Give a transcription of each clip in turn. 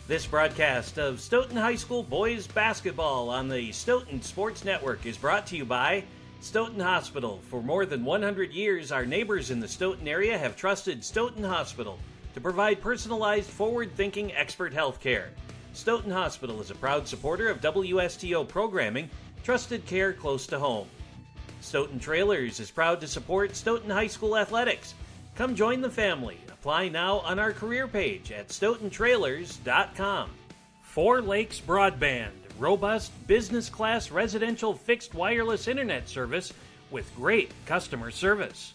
This broadcast of Stoughton High School boys basketball on the Stoughton Sports Network is brought to you by Stoughton Hospital. For more than 100 years, our neighbors in the Stoughton area have trusted Stoughton Hospital to provide personalized, forward-thinking expert health care. Stoughton Hospital is a proud supporter of WSTO programming, trusted care close to home. Stoughton Trailers is proud to support Stoughton High School athletics. Come join the family. Apply now on our career page at stoughtontrailers.com. Four Lakes Broadband, robust business-class residential fixed wireless internet service with great customer service.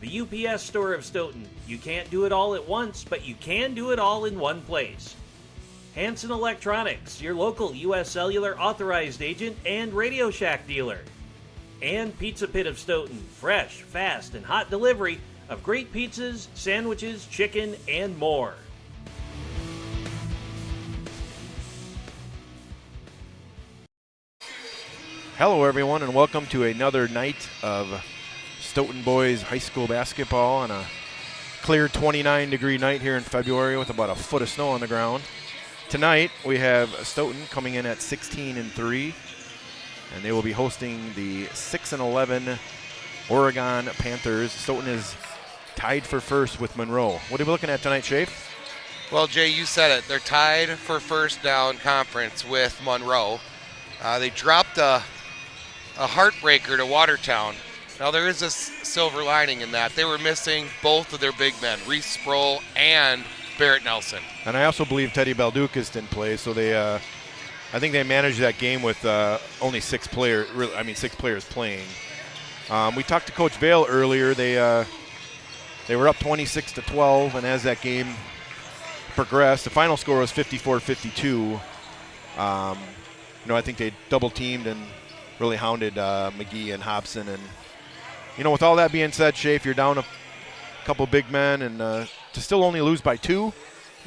The UPS Store of Stoughton. You can't do it all at once, but you can do it all in one place. Hanson Electronics, your local U.S. Cellular authorized agent and Radio Shack dealer. And Pizza Pit of Stoughton, fresh, fast, and hot delivery of great pizzas, sandwiches, chicken, and more. Hello everyone, and welcome to another night of Stoughton Boys High School basketball on a clear 29-degree night here in February with about a foot of snow on the ground. Tonight we have Stoughton coming in at 16-3, and they will be hosting the 6-11 Oregon Panthers. Stoughton is tied for first with Monroe. What are we looking at tonight, Shafe? Well, Jay, you said it. They're tied for first down conference with Monroe. They dropped a heartbreaker to Watertown. Now, there is a silver lining in that. They were missing both of their big men, Reese Sproul and Barrett Nelson. And I also believe Teddy Baldukas didn't play, so they, I think they managed that game with only six players playing. We talked to Coach Vail earlier. They were up 26-12, and as that game progressed, the final score was 54-52. I think they double-teamed and really hounded McGee and Hobson. And, with all that being said, Shay, if you're down a couple big men and to still only lose by 2,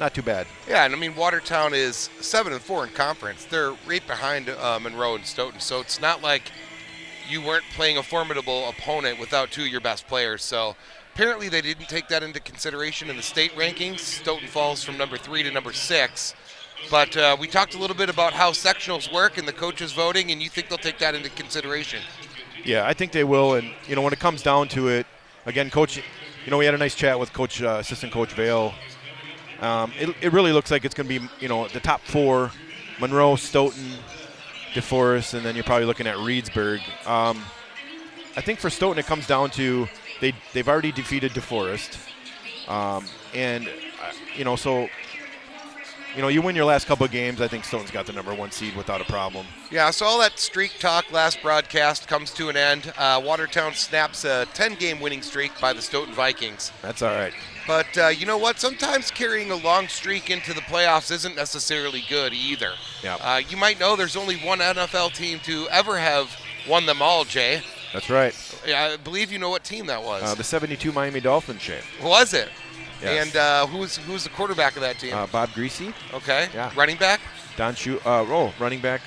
not too bad. Yeah, and Watertown is 7-4 in conference. They're right behind Monroe and Stoughton, so it's not like you weren't playing a formidable opponent without 2 of your best players. So apparently they didn't take that into consideration in the state rankings. Stoughton falls from number 3 to number 6. But we talked a little bit about how sectionals work and the coaches voting, and you think they'll take that into consideration. Yeah, I think they will. And, when it comes down to it, again, Coach, we had a nice chat with Assistant Coach Vail. It really looks like it's going to be, the top 4, Monroe, Stoughton, DeForest, and then you're probably looking at Reedsburg. I think for Stoughton it comes down to they've already defeated DeForest. You win your last couple of games, I think Stoughton's got the number 1 seed without a problem. Yeah, so all that streak talk last broadcast comes to an end. Watertown snaps a 10-game winning streak by the Stoughton Vikings. That's all right. But you know what? Sometimes carrying a long streak into the playoffs isn't necessarily good either. Yeah. You might know there's only one NFL team to ever have won them all, Jay. That's right. Yeah, I believe you know what team that was. The 72 Miami Dolphins, Jay. Was it? Yes. And who's the quarterback of that team? Bob Greasy. Okay. Yeah. Running back? Running back,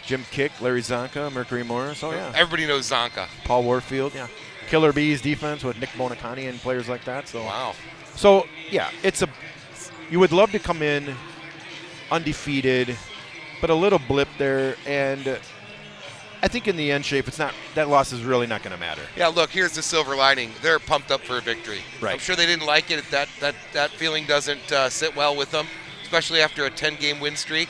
Jim Kick, Larry Zonka, Mercury Morris. Oh, yeah. Everybody knows Zonka. Paul Warfield, yeah. Killer Bees defense with Nick Bonacani and players like that. So. Wow. So, yeah, you would love to come in undefeated, but a little blip there, and I think in the end, Shape, that loss is really not going to matter. Yeah, look, here's the silver lining. They're pumped up for a victory. Right. I'm sure they didn't like it. That feeling doesn't sit well with them, especially after a 10-game win streak.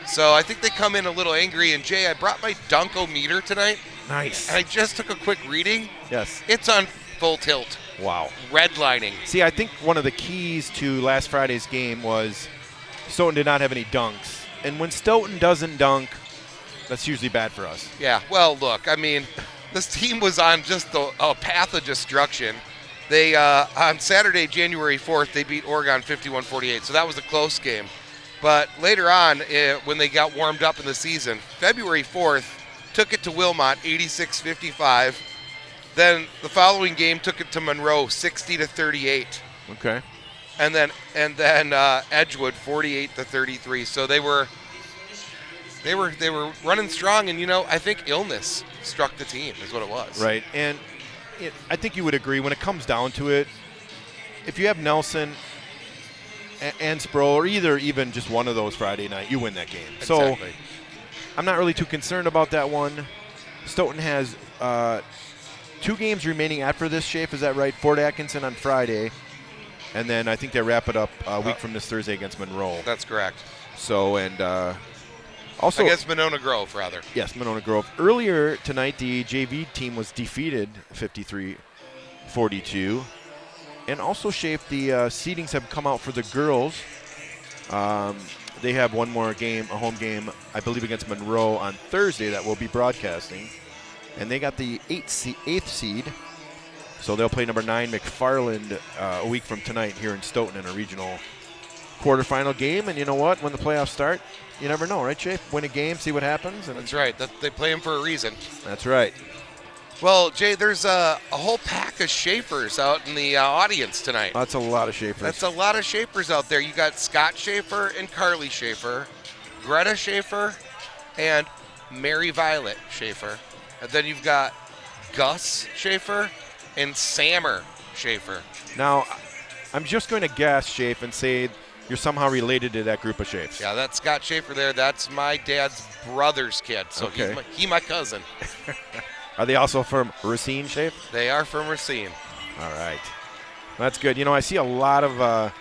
So I think they come in a little angry. And, Jay, I brought my Dunkometer tonight. Nice. And I just took a quick reading. Yes. It's on full tilt. Wow. Redlining. See, I think one of the keys to last Friday's game was Stoughton did not have any dunks. And when Stoughton doesn't dunk, that's usually bad for us. Yeah, well, look, this team was on just a path of destruction. They, on Saturday, January 4th, they beat Oregon 51-48, so that was a close game. But later on, when they got warmed up in the season, February 4th, took it to Wilmot, 86-55. Then the following game took it to Monroe, 60-38. Okay. And then Edgewood, 48-33. So they were running strong, and I think illness struck the team is what it was. Right, and I think you would agree when it comes down to it, if you have Nelson, and Sproul, or even just one of those Friday night, you win that game. Exactly. So I'm not really too concerned about that one. Stoughton has 2 games remaining after this, Shafe, is that right? Fort Atkinson on Friday, and then I think they wrap it up a week from this Thursday against Monroe. That's correct. So, and also, I guess Monona Grove, rather. Yes, Monona Grove. Earlier tonight, the JV team was defeated 53-42. And also, Shafe, the seedings have come out for the girls. They have one more game, a home game, I believe, against Monroe on Thursday that we'll be broadcasting. And they got the 8th seed. So they'll play number 9 McFarland a week from tonight here in Stoughton in a regional quarterfinal game. And you know what? When the playoffs start, you never know, right, Shafe? Win a game, see what happens. And that's right. They play them for a reason. That's right. Well, Jay, there's a whole pack of Schaefers out in the audience tonight. That's a lot of Schaefers. That's a lot of Schaefers out there. You got Scott Schaefer and Carly Schaefer, Greta Schaefer, and Mary Violet Schaefer. And then you've got Gus Schaefer and Sammer Schaefer. Now, I'm just going to guess, Shafe, and say you're somehow related to that group of Shafes. Yeah, that's Scott Schaefer there. That's my dad's brother's kid, so okay. he's my cousin. Are they also from Racine, Shafe? They are from Racine. All right. That's good. You know, I see a lot of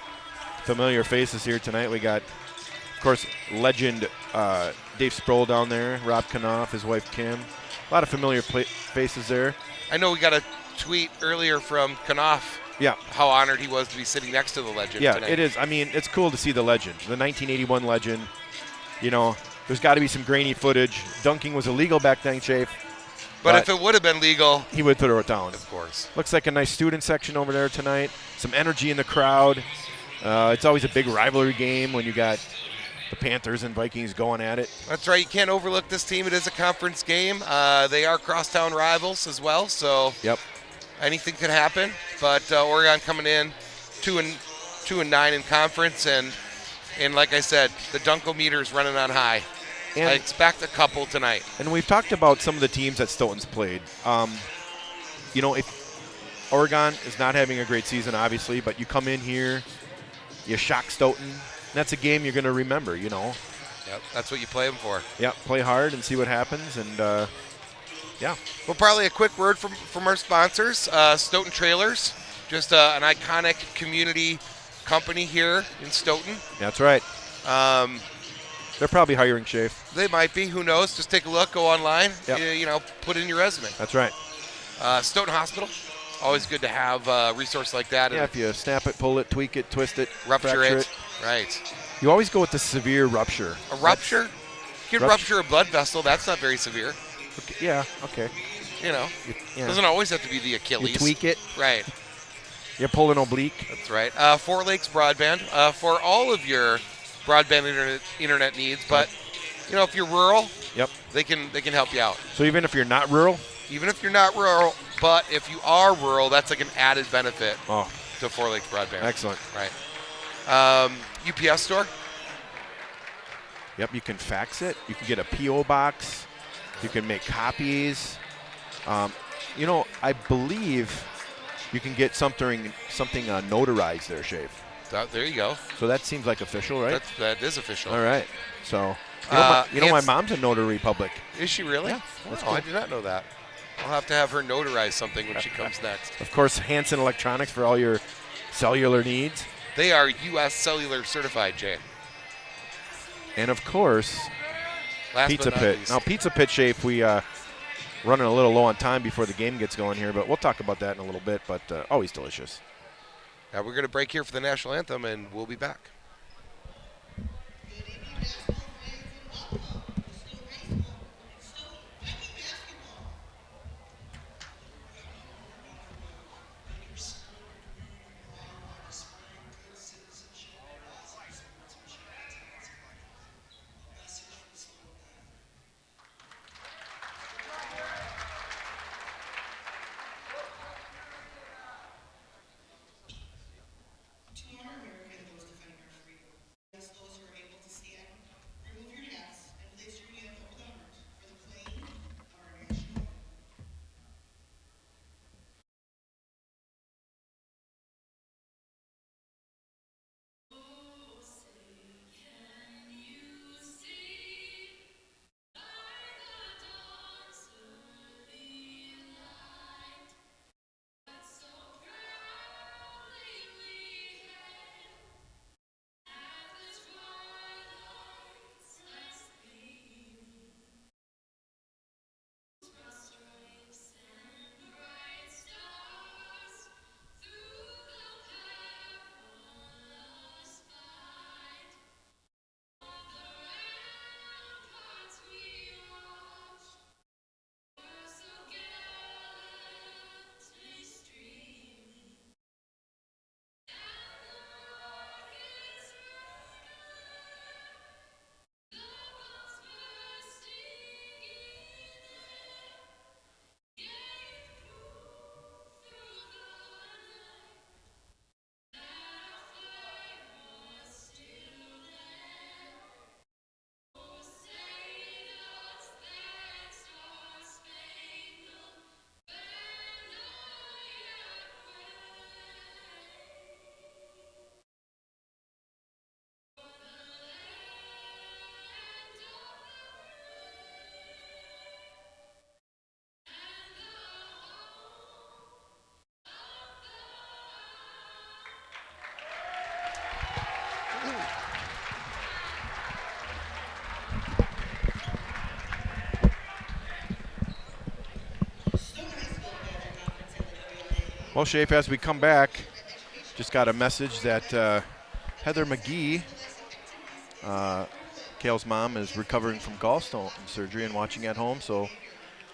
familiar faces here tonight. We got, of course, legend Dave Sproul down there, Rob Knopf, his wife Kim. A lot of familiar faces there. I know we got a tweet earlier from Knopf. Yeah. How honored he was to be sitting next to the legend tonight. Yeah, it is. I mean, it's cool to see the legend, the 1981 legend. You know, there's got to be some grainy footage. Dunking was illegal back then, Shafe. But if it would have been legal, he would throw it down. Of course. Looks like a nice student section over there tonight. Some energy in the crowd. It's always a big rivalry game when you got the Panthers and Vikings going at it. That's right. You can't overlook this team. It is a conference game. They are crosstown rivals as well, so yep. Anything could happen. But Oregon coming in 2-9 in conference, and like I said, the Dunkometer is running on high. And I expect a couple tonight. And we've talked about some of the teams that Stoughton's played. You know, if Oregon is not having a great season, obviously, but you come in here, you shock Stoughton. That's a game you're going to remember, you know. Yep, that's what you play them for. Yep, play hard and see what happens, and yeah. Well, probably a quick word from our sponsors, Stoughton Trailers, just an iconic community company here in Stoughton. That's right. They're probably hiring Shafe. They might be. Who knows? Just take a look. Go online. Yep. You know, put in your resume. That's right. Stoughton Hospital. Always good to have a resource like that. Yeah, if you snap it, pull it, tweak it, twist it, rupture fracture it. Right. You always go with the severe rupture. A rupture? You can rupture a blood vessel. That's not very severe. Okay, yeah, okay. You know, doesn't always have to be the Achilles. You tweak it. Right. You pull an oblique. That's right. Four Lakes Broadband for all of your broadband internet needs, but you know, if you're rural, yep, they can help you out. So even if you're not rural? Even if you're not rural, but if you are rural, that's like an added benefit to Four Lakes Broadband. Excellent. Right. UPS store? Yep, you can fax it. You can get a P.O. box. You can make copies. You know, I believe you can get something notarized there, Shafe. There you go. So that seems like official, right? That is official. All right. So, you know my mom's a notary public. Is she really? Yeah. That's cool. I did not know that. I'll have to have her notarize something when she comes next. Of course, Hanson Electronics for all your cellular needs. They are U.S. Cellular certified, Jay. And of course, Pizza Pit. Least. Now, Pizza Pit, Shafe, we running a little low on time before the game gets going here, but we'll talk about that in a little bit, but always delicious. Now we're going to break here for the national anthem, and we'll be back. Well, Shape, as we come back, just got a message that Heather McGee, Kale's mom, is recovering from gallstone surgery and watching at home. So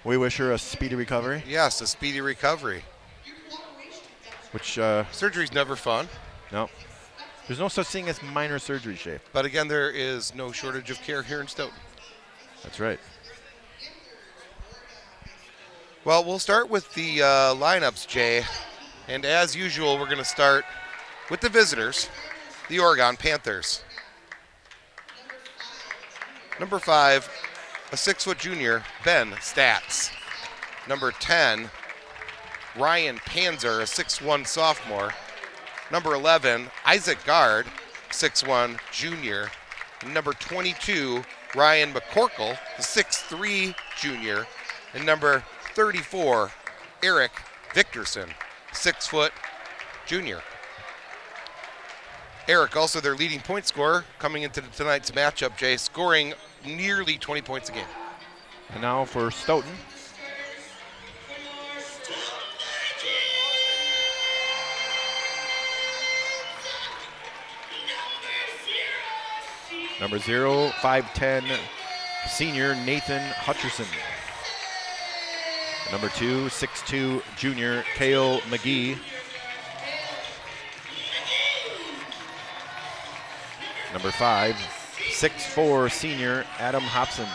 we wish her a speedy recovery. Yes, a speedy recovery. Which Surgery's never fun. no, there's no such thing as minor surgery, Shape. But again, there is no shortage of care here in Stoughton. That's right. Well, we'll start with the lineups, Jay. And as usual, we're going to start with the visitors, the Oregon Panthers. Number 5, a 6-foot junior, Ben Stats. Number 10, Ryan Panzer, a 6'1 sophomore. Number 11, Isaac Gard, 6'1 junior. And number 22, Ryan McCorkle, a 6'3 junior. And number 34, Eric Victorson, 6-foot junior. Eric, also their leading point scorer, coming into tonight's matchup, Jay, scoring nearly 20 points a game. And now for Stoughton. Number 0, 5'10", senior Nathan Hutcherson. Number 2, 6'2", junior Kale McGee. Number 5, 6'4", senior Adam Hobson.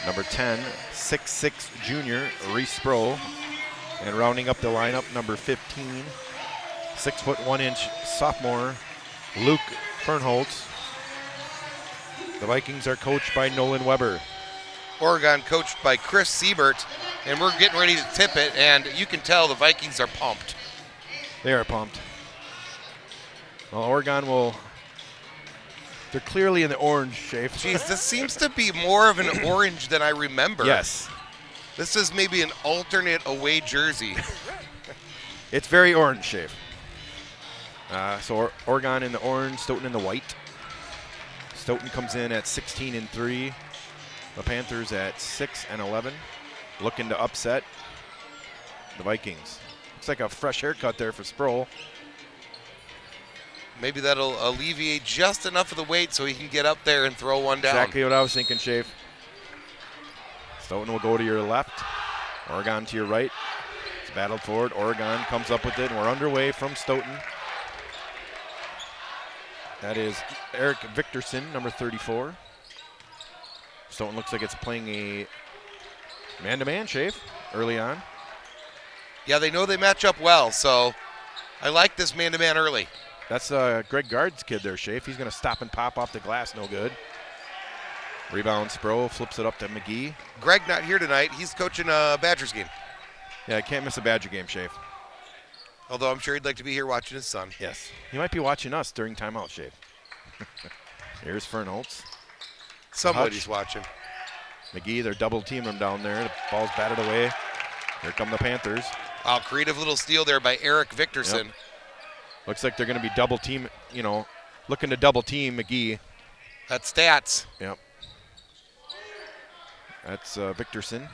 Number 10, 6'6", junior Reese Sproul. And rounding up the lineup, number 15, 6'1" sophomore Luke Fernholtz. The Vikings are coached by Nolan Weber. Oregon coached by Chris Siebert, and we're getting ready to tip it, and you can tell the Vikings are pumped. They are pumped. Well, Oregon they're clearly in the orange shape. Jeez, this seems to be more of an orange than I remember. Yes. This is maybe an alternate away jersey. It's very orange shape. So Oregon in the orange, Stoughton in the white. Stoughton comes in at 16-3. The Panthers at 6-11, looking to upset the Vikings. Looks like a fresh haircut there for Sproul. Maybe that'll alleviate just enough of the weight so he can get up there and throw one down. Exactly what I was thinking, Shafe. Stoughton will go to your left, Oregon to your right. It's battled forward. Oregon comes up with it, and we're underway from Stoughton. That is Eric Victorson, number 34. Stoughton looks like it's playing a man-to-man, Shafe, early on. Yeah, they know they match up well, so I like this man-to-man early. That's Greg Gard's kid there, Shafe. He's going to stop and pop off the glass, no good. Rebound, Sproul flips it up to McGee. Greg not here tonight. He's coaching a Badgers game. Yeah, I can't miss a Badger game, Shafe. Although I'm sure he'd like to be here watching his son. Yes. He might be watching us during timeout, Shafe. Here's Fernholtz. Somebody's watching. McGee, they're double teaming him down there. The ball's batted away. Here come the Panthers. Wow, creative little steal there by Eric Victorson. Yep. Looks like they're going to be double team, looking to double team McGee. That's Stats. Yep. That's Victorson.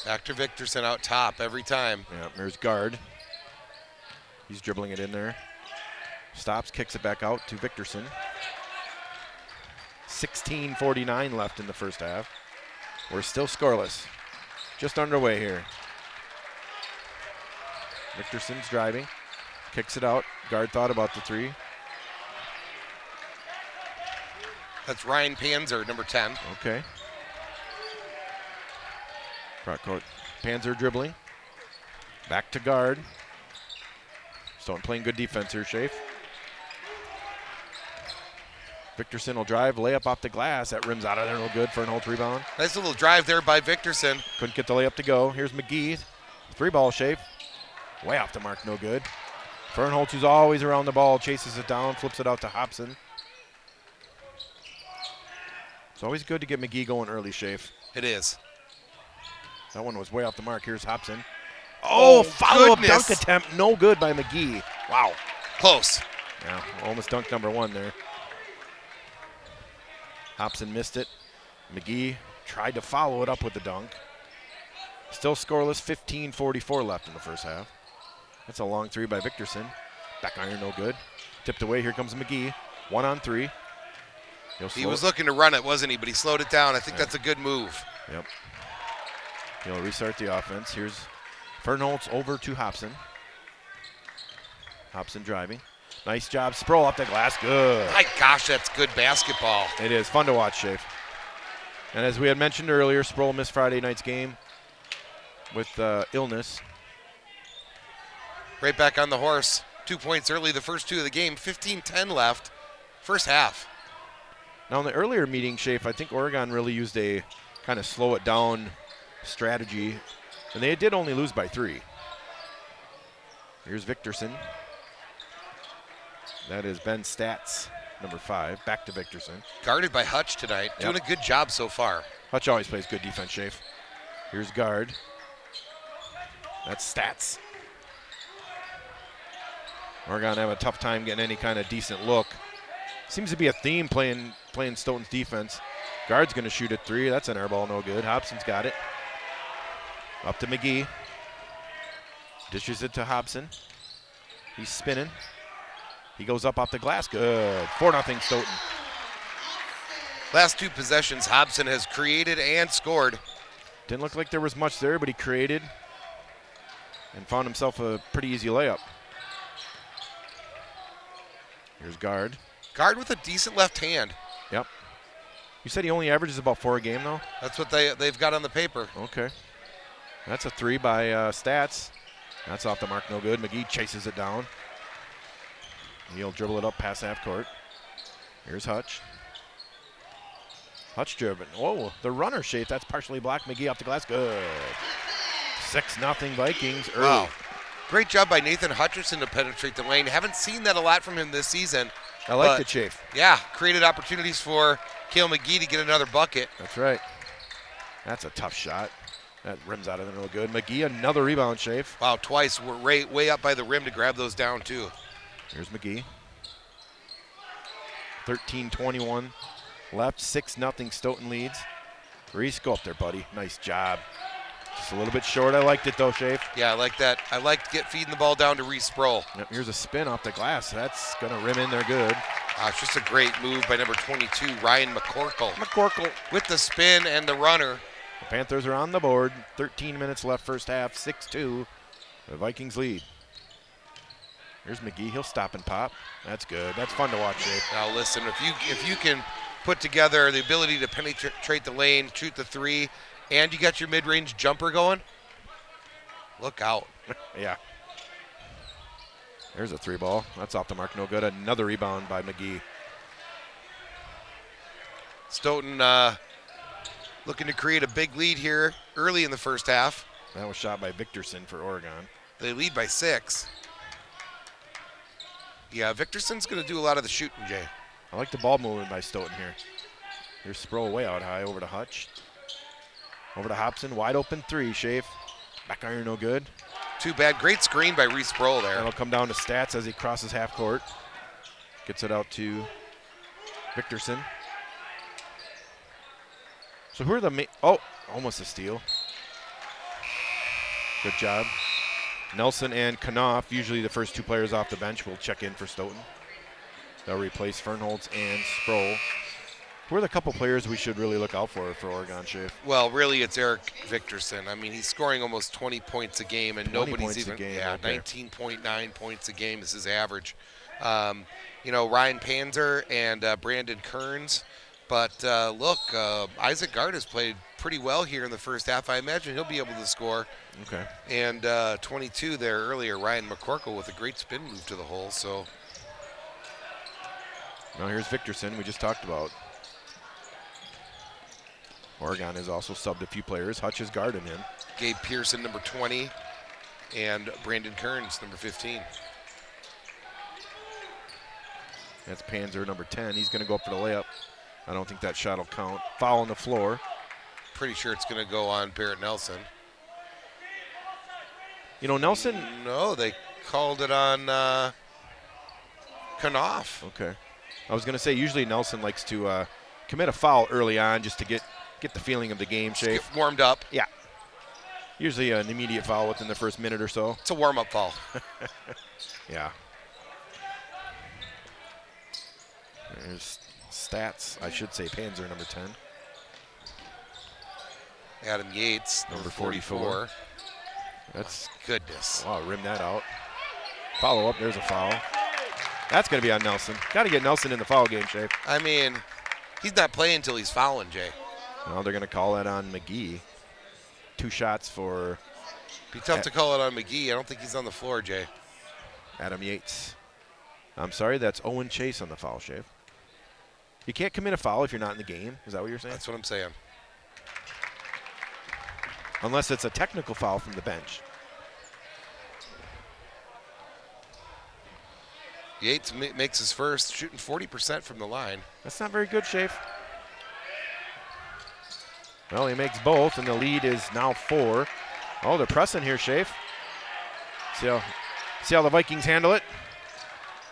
Back to Victorson out top every time. Yeah, there's Gard. He's dribbling it in there. Stops, kicks it back out to Victorson. 16:49 left in the first half. We're still scoreless. Just underway here. Victorson's driving. Kicks it out. Gard thought about the three. That's Ryan Panzer, number 10. Okay. Front court. Panzer dribbling. Back to Gard. Stoughton playing good defense here, Shafe. Victorson will drive, layup off the glass. That rims out of there, no good. Fernholtz rebound. Nice little drive there by Victorson. Couldn't get the layup to go. Here's McGee. 3-ball Shafe. Way off the mark, no good. Fernholtz, who's always around the ball, chases it down, flips it out to Hobson. It's always good to get McGee going early, Shafe. It is. That one was way off the mark. Here's Hobson. Oh, follow-up dunk attempt. No good by McGee. Wow. Close. Yeah, almost dunked number one there. Hobson missed it. McGee tried to follow it up with the dunk. Still scoreless, 15:44 left in the first half. That's a long three by Victorson. Back iron, no good. Tipped away, here comes McGee. 1-on-3. He was looking to run it, wasn't he? But he slowed it down. I think that's a good move. Yep. He'll restart the offense. Here's Fernholz over to Hobson. Hobson driving. Nice job. Sproul off the glass. Good. My gosh, that's good basketball. It is fun to watch, Shafe. And as we had mentioned earlier, Sproul missed Friday night's game with illness. Right back on the horse. 2 points early, the first two of the game. 15-10 left. First half. Now in the earlier meeting, Shafe, I think Oregon really used a kind of slow it down strategy, and they did only lose by 3. Here's Victorson. That is Ben Stats, number 5. Back to Victorson. Guarded by Hutch tonight. Doing a good job so far. Hutch always plays good defense, Shafe. Here's guard. That's Stats. Oregon have a tough time getting any kind of decent look. Seems to be a theme playing Stoughton's defense. Guard's going to shoot at 3. That's an air ball, no good. Hobson's got it. Up to McGee. Dishes it to Hobson. He's spinning. He goes up off the glass. Good. 4-0 Stoughton. Last 2 possessions, Hobson has created and scored. Didn't look like there was much there, but he created and found himself a pretty easy layup. Here's guard. Guard with a decent left hand. Yep. You said he only averages about 4 a game, though? That's what they've got on the paper. Okay. That's a 3 by Stats. That's off the mark, no good. McGee chases it down. He'll dribble it up past half court. Here's Hutch. Hutch driven. Whoa, the runner shape. That's partially blocked. McGee off the glass. Good. 6-0 Vikings early. Wow. Great job by Nathan Hutcherson to penetrate the lane. Haven't seen that a lot from him this season. I like the chafe. Yeah, created opportunities for Cale McGee to get another bucket. That's right. That's a tough shot. That rims out of there no good. McGee, another rebound, Shafe. Wow, twice. We're way up by the rim to grab those down, too. Here's McGee. 13:21 left. 6-0 Stoughton leads. Reese, go up there, buddy. Nice job. Just a little bit short. I liked it, though, Shafe. Yeah, I like that. I liked feeding the ball down to Reese Sproul. Yep, here's a spin off the glass. That's going to rim in there good. It's just a great move by number 22, Ryan McCorkle. McCorkle. With the spin and the runner. The Panthers are on the board. 13 minutes left first half. 6-2. The Vikings lead. Here's McGee. He'll stop and pop. That's good. That's fun to watch, Shafe. Now listen, if you can put together the ability to penetrate the lane, shoot the 3, and you got your mid-range jumper going, look out. Yeah. There's a 3 ball. That's off the mark. No good. Another rebound by McGee. Stoughton looking to create a big lead here early in the first half. That was shot by Victorson for Oregon. They lead by 6. Yeah, Victorson's going to do a lot of the shooting, Jay. I like the ball movement by Stoughton here. Here's Sproul way out high over to Hutch. Over to Hobson. Wide open 3, Shafe. Back iron no good. Too bad. Great screen by Reese Sproul there. That'll come down to Stats as he crosses half court. Gets it out to Victorson. So who are the almost a steal. Good job. Nelson and Knopf, usually the first 2 players off the bench, will check in for Stoughton. They'll replace Fernholz and Sproul. Who are the couple players we should really look out for Oregon, Shafe? Well, really, it's Eric Victorson. I mean, he's scoring almost 20 points a game, and nobody's even. Okay. 19.9 points a game is his average. Ryan Panzer and Brandon Kearns. But look, Isaac Gard has played pretty well here in the first half. I imagine he'll be able to score. Okay. And 22 there earlier, Ryan McCorkle with a great spin move to the hole. So now here's Victorson, we just talked about. Oregon has also subbed a few players. Hutch is guarding him. Gabe Pearson, number 20, and Brandon Kearns, number 15. That's Panzer, number 10. He's going to go up for the layup. I don't think that shot will count. Foul on the floor. Pretty sure it's going to go on Barrett Nelson. Nelson. No, they called it on Knopf. Okay. I was going to say, usually Nelson likes to commit a foul early on just to get the feeling of the game, Shafe. Get warmed up. Yeah. Usually an immediate foul within the first minute or so. It's a warm-up foul. Yeah. There's stats. I should say Panzer number 10. Adam Yates, number 44. That's goodness. Wow, rim that out. Follow up. There's a foul. That's going to be on Nelson. Got to get Nelson in the foul game, Shape. I mean, he's not playing until he's fouling, Jay. Well, they're going to call that on McGee. 2 shots for Be tough to call it on McGee. I don't think he's on the floor, Jay. Adam Yates. I'm sorry, that's Owen Chase on the foul, Shape. You can't commit a foul if you're not in the game. Is that what you're saying? That's what I'm saying. Unless it's a technical foul from the bench. Yates makes his first, shooting 40% from the line. That's not very good, Shafe. Well, he makes both, and the lead is now 4. Oh, they're pressing here, Shafe. See how the Vikings handle it?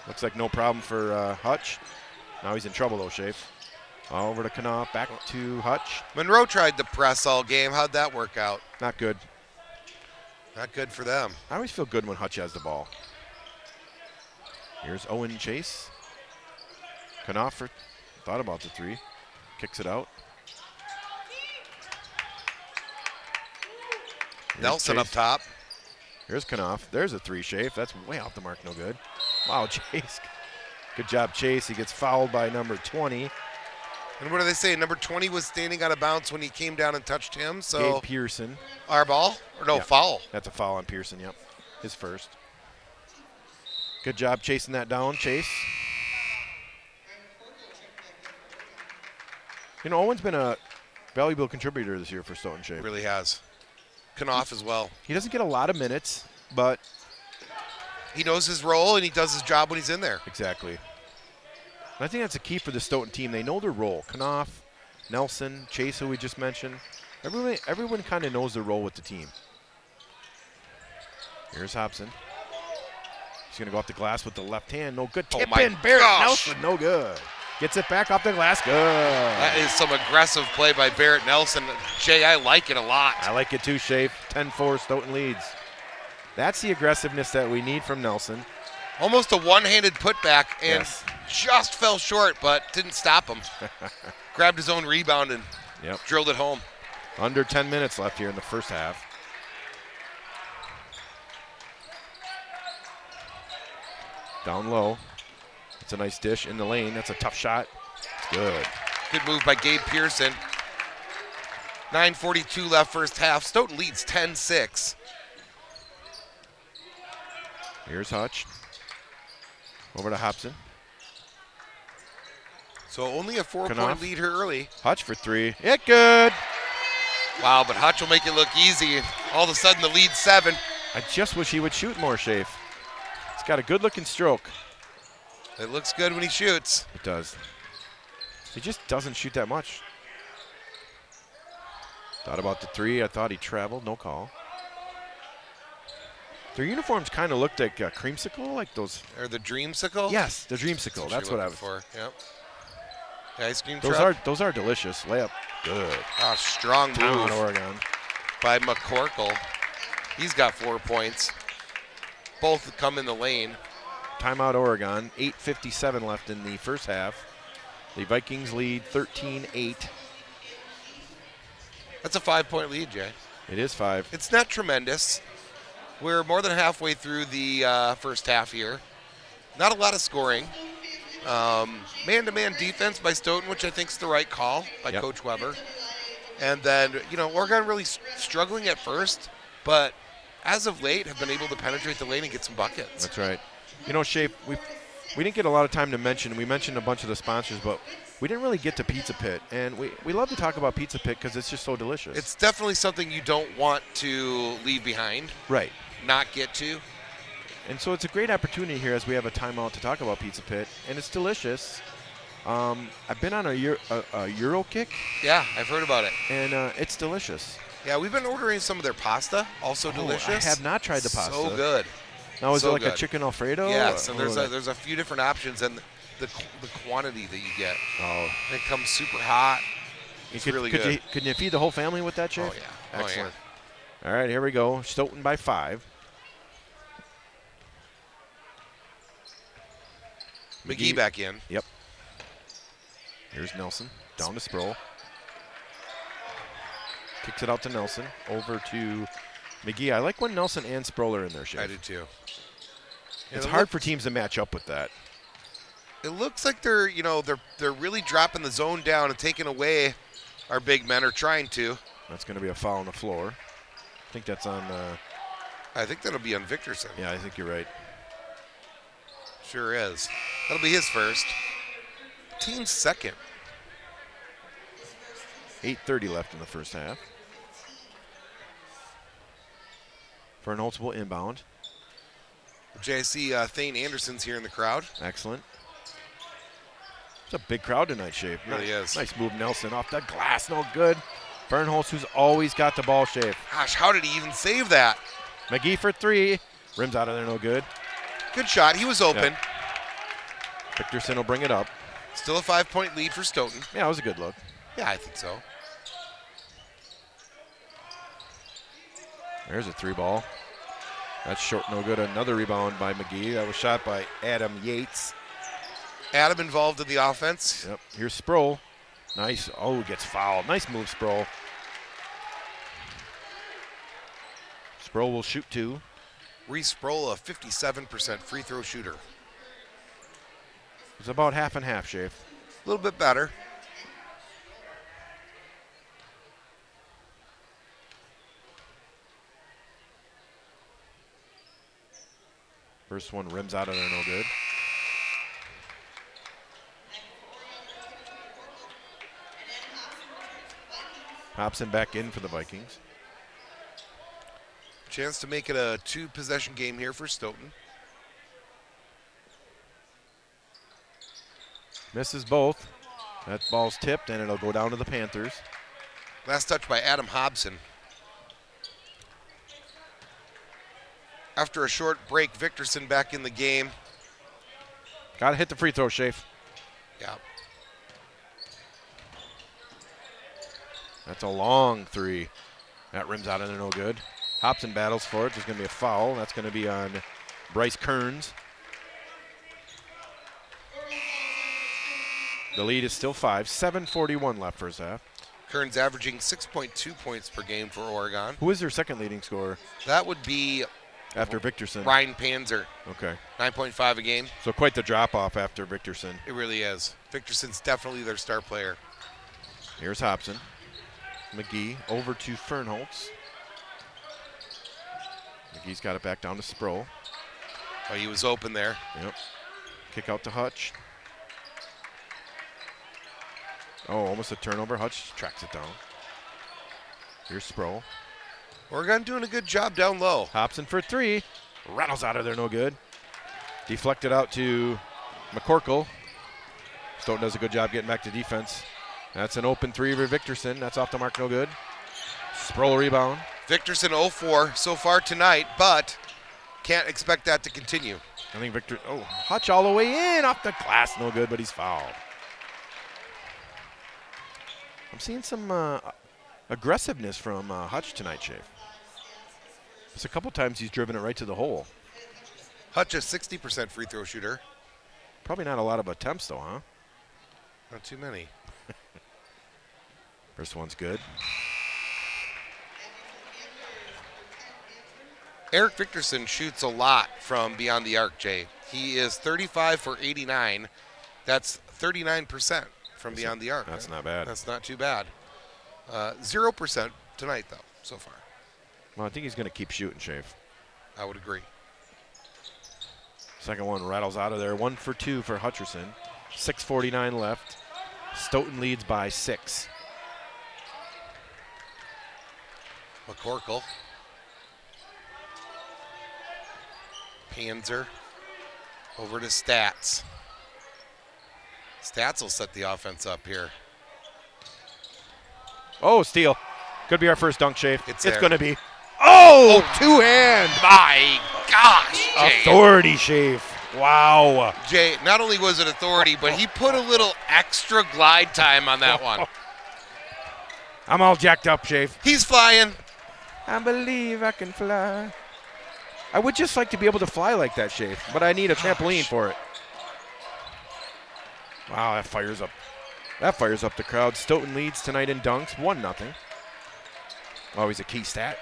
Looks like no problem for Hutch. Now he's in trouble, though, Shafe. Over to Knopf, back to Hutch. Monroe tried to press all game. How'd that work out? Not good. Not good for them. I always feel good when Hutch has the ball. Here's Owen Chase. Knopf thought about the 3. Kicks it out. Here's Nelson Chase. up top. Here's Knopf. There's a 3, Shafe. That's way off the mark, no good. Wow, Chase. Good job, Chase. He gets fouled by number 20. And what do they say? Number 20 was standing out of bounds when he came down and touched him. So Gabe Pearson. Our ball? Or no, Yep. foul. That's a foul on Pearson, yep. His first. Good job chasing that down, Chase. You know, Owen's been a valuable contributor this year for Stoughton, Shape. Really has. Knopf as well. He doesn't get a lot of minutes, but He knows his role, and he does his job when he's in there. exactly. And I think that's a key for the Stoughton team. They know their role. Knopf, Nelson, Chase, who we just mentioned. Everyone kind of knows their role with the team. Here's Hobson. He's going to go off the glass with the left hand. No good. Oh Tip my in. Barrett gosh. Nelson. No good. Gets it back off the glass. Good. That is some aggressive play by Barrett Nelson. Jay, I like it a lot. I like it too, Shafe. 10-4 Stoughton leads. That's the aggressiveness that we need from Nelson. Almost a one-handed putback and Yes. just fell short, but didn't stop him. Grabbed his own rebound and Yep. drilled it home. Under 10 minutes left here in the first half. Down low. It's a nice dish in the lane. That's a tough shot. It's good. Good move by Gabe Pearson. 9:42 left first half. Stoughton leads 10-6. Here's Hutch. Over to Hobson. So only a 4-point Knopf. lead here early. Hutch for 3. It good. Wow, but Hutch will make it look easy. All of a sudden the lead's 7. I just wish he would shoot more, Shafe. He's got a good-looking stroke. It looks good when he shoots. It does. He just doesn't shoot that much. Thought about the 3. I thought he traveled. No call. Their uniforms kind of looked like a creamsicle, like those. Or the Dreamsicle? Yes, the dreamsicle. That's what I was. for. Yep. The ice cream Those truck. are delicious. Layup, good. Strong Down move Oregon. by McCorkle. He's got 4 points. Both come in the lane. Timeout Oregon. 8:57 left in the first half. The Vikings lead 13-8. That's a 5-point lead, Jay. It is 5. It's not tremendous. We're more than halfway through the first half here. Not a lot of scoring. Man-to-man defense by Stoughton, which I think is the right call by Yep. Coach Weber. And then, Oregon really struggling at first, but as of late have been able to penetrate the lane and get some buckets. That's right. Shape, we didn't get a lot of time to mention. We mentioned a bunch of the sponsors, but we didn't really get to Pizza Pit. And we love to talk about Pizza Pit because it's just so delicious. It's definitely something you don't want to leave behind, right. not get to. And so it's a great opportunity here as we have a timeout to talk about Pizza Pit. And it's delicious. I've been on a Euro kick, Yeah, I've heard about it. and it's delicious. Yeah, we've been ordering some of their pasta, also delicious. I have not tried the pasta. So good. Now, is So it like good. a chicken Alfredo? Yes, or- and there's a few different options, and the quantity that you get. Oh, It comes super hot. It's really good. Could you feed the whole family with that, Chef? Oh, yeah. Excellent. All right, here we go. Stoughton by 5. McGee back in. Yep. Here's Nelson. Down to Sproul. Kicks it out to Nelson. Over to McGee. I like when Nelson and Sproul are in there, Shane. I do too. It's hard for teams to match up with that. It looks like they're really dropping the zone down and taking away our big men, or trying to. That's going to be a foul on the floor. I think that's on. I think that'll be on Victorson. Yeah, I think you're right. Sure is. That'll be his first. Team's second. 8:30 left in the first half. Fernholtz will inbound. Jay, I see Thane Anderson's here in the crowd. Excellent. It's a big crowd tonight, Shape. Really is. Nice move, Nelson, off the glass. No good. Fernholtz, who's always got the ball, Shape. Gosh, how did he even save that? McGee for 3. Rims out of there, no good. Good shot. He was open. Yep. Victorson will bring it up. Still a 5-point lead for Stoughton. Yeah, it was a good look. Yeah, I think so. There's a 3 ball. That's short, no good. Another rebound by McGee. That was shot by Adam Yates. Adam involved in the offense. Yep. Here's Sproul. Nice. Oh, gets fouled. Nice move, Sproul. Sproul will shoot 2. Reese Sproul, a 57% free throw shooter. It's about half and half, Shafe. A little bit better. First one rims out of there, no good. Hobson back in for the Vikings. Chance to make it a 2-possession game here for Stoughton. Misses both. That ball's tipped, and it'll go down to the Panthers. Last touch by Adam Hobson. After a short break, Victorson back in the game. Got to hit the free throw, Shafe. Yeah. That's a long 3. That rims out of there, no good. Hobson battles for it. There's going to be a foul. That's going to be on Bryce Kearns. The lead is still 5. 7:41 left first half. Kearns averaging 6.2 points per game for Oregon. Who is their second leading scorer? That would be after Victorson. Ryan Panzer. Okay. 9.5 a game. So quite the drop-off after Victorson. It really is. Victorson's definitely their star player. Here's Hobson. McGee over to Fernholtz. McGee's got it back down to Sproul. Oh, he was open there. Yep. Kick out to Hutch. Oh, almost a turnover. Hutch tracks it down. Here's Sproul. Oregon doing a good job down low. Hobson for 3. Rattles out of there, no good. Deflected out to McCorkle. Stoughton does a good job getting back to defense. That's an open 3 for Victorson. That's off the mark, no good. Sproul rebound. Victorson 0-4 so far tonight, but can't expect that to continue. I think Hutch all the way in, off the glass, no good, but he's fouled. I'm seeing some aggressiveness from Hutch tonight, Shafe. Just a couple times he's driven it right to the hole. Hutch a 60% free throw shooter. Probably not a lot of attempts, though, huh? Not too many. First one's good. Eric Victorson shoots a lot from beyond the arc, Jay. He is 35 for 89. That's 39% from beyond the arc. That's not bad. That's not too bad. 0% tonight, though, so far. Well, I think he's going to keep shooting, Shafe. I would agree. Second one rattles out of there. 1 for 2 for Hutcherson. 6:49 left. Stoughton leads by 6. McCorkle. Panzer. Over to Stats. Stats will set the offense up here. Oh, steal. Could be our first dunk, Shafe. It's going to be. Oh, two-hand. My gosh, Jay. Authority, Shafe. Wow. Jay, not only was it authority, but he put a little extra glide time on that one. I'm all jacked up, Shafe. He's flying. I believe I can fly. I would just like to be able to fly like that, Shafe, but I need a trampoline for it. Wow, that fires up. That fires up the crowd. Stoughton leads tonight in dunks, 1-0. Always a key stat.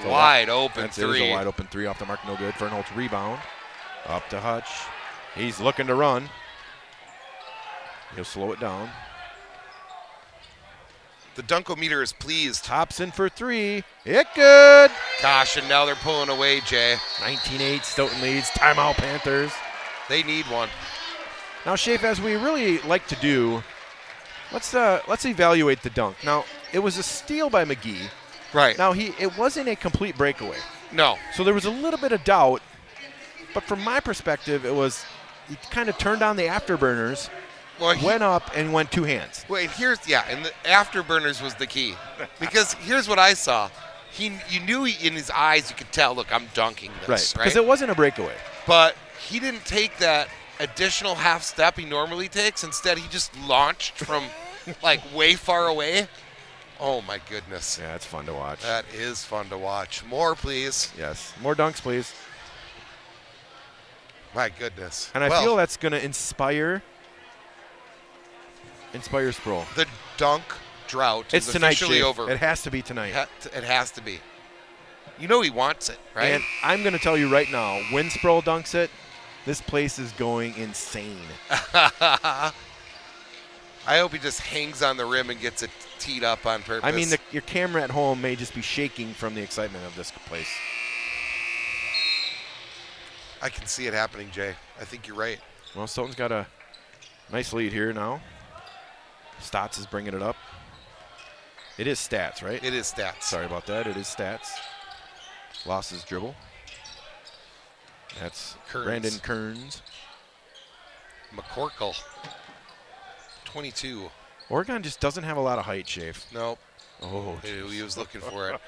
Wide open three. It is a wide open three off the mark, no good. Fernholtz rebound. Up to Hutch. He's looking to run. He'll slow it down. The Dunkometer is pleased. Hobson for three. It good. Gosh, and now they're pulling away, Jay. 19-8, Stoughton leads. Timeout, Panthers. They need one. Now, Shafe, as we really like to do, let's evaluate the dunk. Now, it was a steal by McGee. Right. Now, it wasn't a complete breakaway. No. So there was a little bit of doubt. But from my perspective, he kind of turned on the afterburners, went up, and went two hands. Wait, and the afterburners was the key. Because here's what I saw. You knew in his eyes, you could tell, look, I'm dunking this, right? Because it wasn't a breakaway. But he didn't take that additional half step he normally takes. Instead, he just launched from, like, way far away. Oh, my goodness. Yeah, it's fun to watch. That is fun to watch. More, please. Yes, more dunks, please. My goodness. And I feel that's going to inspire Sproul. The dunk drought is officially over. It has to be tonight. It has to be. You know he wants it, right? And I'm going to tell you right now, when Sproul dunks it, this place is going insane. I hope he just hangs on the rim and gets it teed up on purpose. I mean, your camera at home may just be shaking from the excitement of this place. I can see it happening, Jay. I think you're right. Well, Stoughton's got a nice lead here now. Stotts is bringing it up. It is Stats, right? It is Stats. Sorry about that. It is Stats. Lost his dribble. That's Kearns. Brandon Kearns. McCorkle. 22. Oregon just doesn't have a lot of height, Shafe. Nope. Oh, he was looking for it.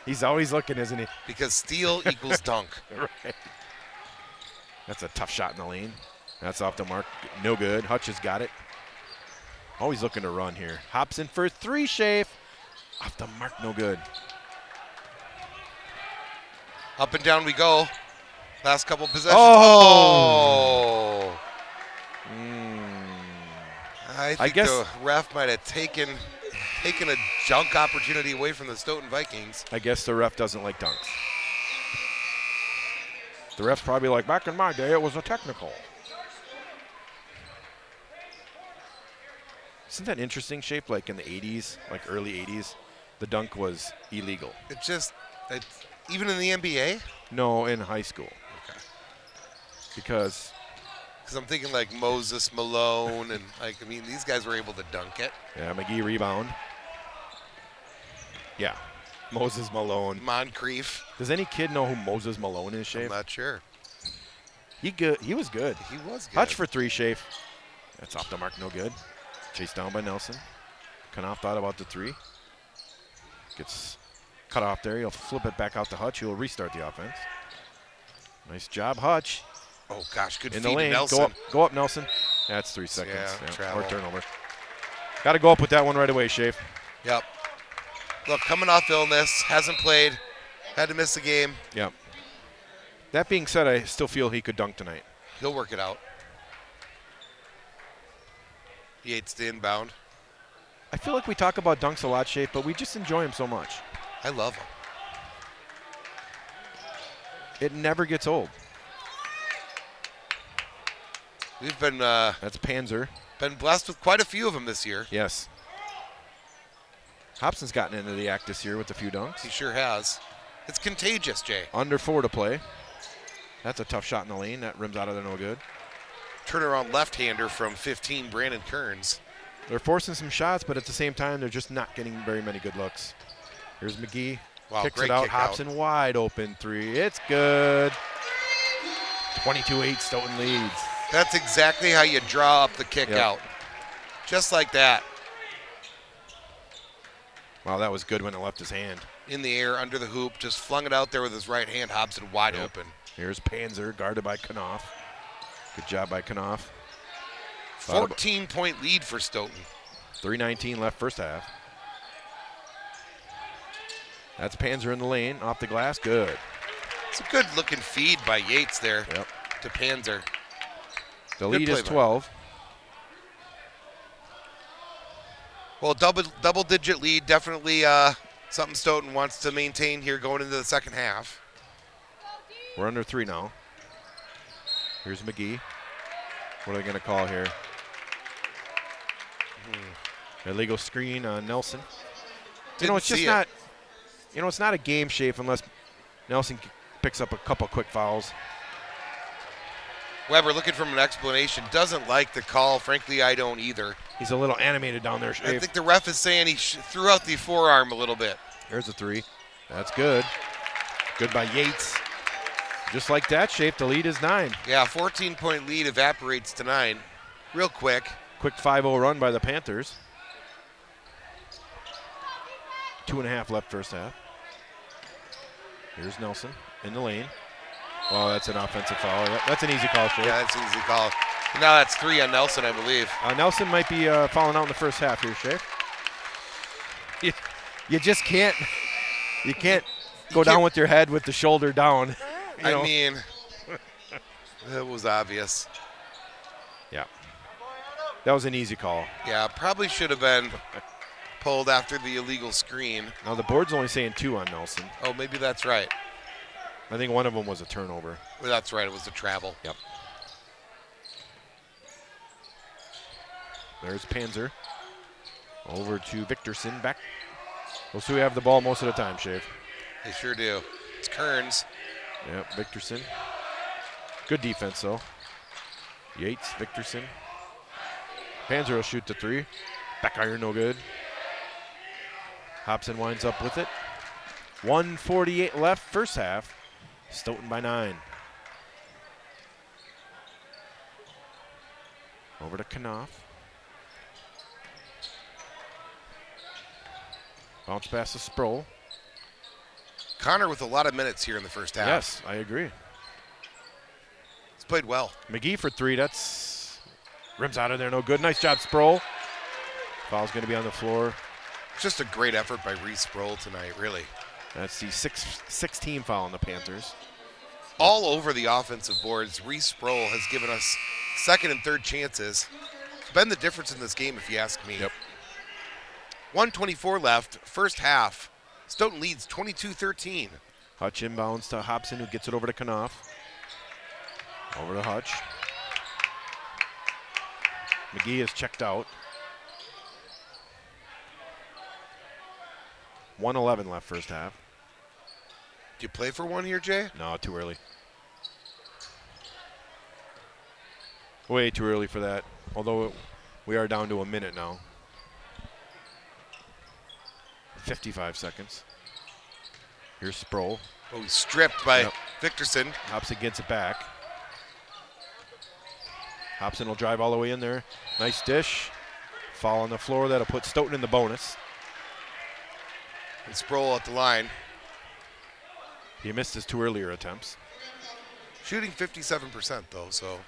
He's always looking, isn't he? Because steal equals dunk. Right. That's a tough shot in the lane. That's off the mark. No good. Hutch has got it. Always looking to run here. Hops in for three, Shafe. Off the mark, no good. Up and down we go. Last couple possessions. Oh! I guess the ref might have taken a dunk opportunity away from the Stoughton Vikings. I guess the ref doesn't like dunks. The ref's probably like, back in my day, it was a technical. Isn't that interesting, Shape? Like in the 80s, like early 80s, the dunk was illegal. Even in the NBA? No, in high school. Okay. Because I'm thinking like Moses Malone and these guys were able to dunk it. Yeah, McGee rebound. Yeah, Moses Malone. Moncrief. Does any kid know who Moses Malone is, Shafe? I'm not sure. He was good. He was good. Hutch for three, Shafe. That's off the mark, no good. Chased down by Nelson. Knopf thought about the three. Gets cut off there. He'll flip it back out to Hutch. He'll restart the offense. Nice job, Hutch. Oh, gosh, good in feed the lane. to Nelson. Go up, Nelson. That's 3 seconds. Yeah, or turnover. Got to go up with that one right away, Shafe. Yep. Look, coming off illness, hasn't played, had to miss the game. Yep. That being said, I still feel he could dunk tonight. He'll work it out. Yates to inbound. I feel like we talk about dunks a lot, Shafe, but we just enjoy him so much. I love him. It never gets old. We've been that's Panzer. Been blessed with quite a few of them this year. Yes. Hobson's gotten into the act this year with a few dunks. He sure has. It's contagious, Jay. Under 4 to play. That's a tough shot in the lane. That rims out of there, no good. Turnaround left-hander from 15, Brandon Kearns. They're forcing some shots, but at the same time, they're just not getting very many good looks. Here's McGee. Wow, kicks great it out. kick Hobson wide open three. It's good. 22-8, Stoughton leads. That's exactly how you draw up the kick out. Just like that. Wow, that was good when it left his hand. In the air, under the hoop, just flung it out there with his right hand. Hobson wide open. Here's Panzer, guarded by Knopf. Good job by Knopf. 14-point lead for Stoughton. 3:19 left first half. That's Panzer in the lane, off the glass, good. It's a good-looking feed by Yates there Yep. to Panzer. The Good lead play is by 12. Well, double-digit lead, definitely something Stoughton wants to maintain here going into the second half. We're under 3 now. Here's McGee. What are they going to call here? Illegal screen on Nelson. It's just not. It's not a game shape unless Nelson picks up a couple quick fouls. Weber looking for an explanation. Doesn't like the call. Frankly, I don't either. He's a little animated down there, Shafe. I think the ref is saying he threw out the forearm a little bit. There's a 3. That's good. Good by Yates. Just like that, Shafe, the lead is 9. Yeah, 14-point lead evaporates to 9 real quick. Quick 5-0 run by the Panthers. 2.5 left first half. Here's Nelson in the lane. Oh, that's an offensive foul. That's an easy call, Shafe. Yeah, that's an easy call. Now that's 3 on Nelson, I believe. Nelson might be falling out in the first half here, Shafe. You just can't. You can't go down with your head with the shoulder down. I mean, it was obvious. Yeah. That was an easy call. Yeah, probably should have been pulled after the illegal screen. Now the board's only saying 2 on Nelson. Oh, maybe that's right. I think one of them was a turnover. Well, that's right. It was a travel. Yep. There's Panzer. Over to Victorson. Back. Those two have the ball most of the time, Shafe. They sure do. It's Kearns. Yep, Victorson. Good defense, though. Yates, Victorson. Panzer will shoot the 3. Back iron, no good. Hobson winds up with it. 1:48 left, first half. Stoughton by 9. Over to Knopf. Bounce pass to Sproul. Connor with a lot of minutes here in the first half. Yes, I agree. He's played well. McGee for 3. That's rims out of there, no good. Nice job, Sproul. Foul's going to be on the floor. Just a great effort by Reese Sproul tonight, really. That's the 16th foul on the Panthers. All over the offensive boards, Reese Sproul has given us second and third chances. It's been the difference in this game, if you ask me. Yep. 1:24 left, first half. Stoughton leads 22-13. Hutch inbounds to Hobson, who gets it over to Knopf. Over to Hutch. McGee is checked out. 1:11 left first half. Do you play for one here, Jay? No, too early. Way too early for that. Although we are down to a minute now. 55 seconds. Here's Sproul. Oh, he's stripped by Victorson. Hobson gets it back. Hobson will drive all the way in there. Nice dish. Foul on the floor. That'll put Stoughton in the bonus. And Sproul at the line. He missed his 2 earlier attempts. Shooting 57% though, so.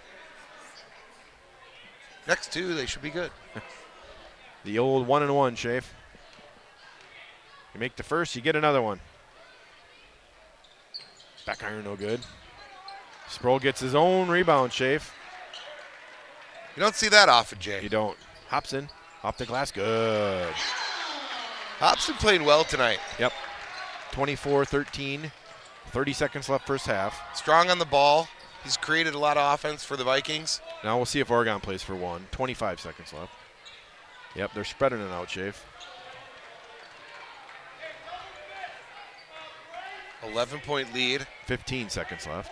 Next 2, they should be good. The old 1-and-1, Shafe. You make the first, you get another one. Back iron, no good. Sproul gets his own rebound, Shafe. You don't see that often, Jay. You don't. Hobson, off the glass, good. Hobson playing well tonight. Yep. 24-13, 30 seconds left first half. Strong on the ball. He's created a lot of offense for the Vikings. Now we'll see if Oregon plays for one. 25 seconds left. Yep, they're spreading it out, Shafe. 11-point lead. 15 seconds left.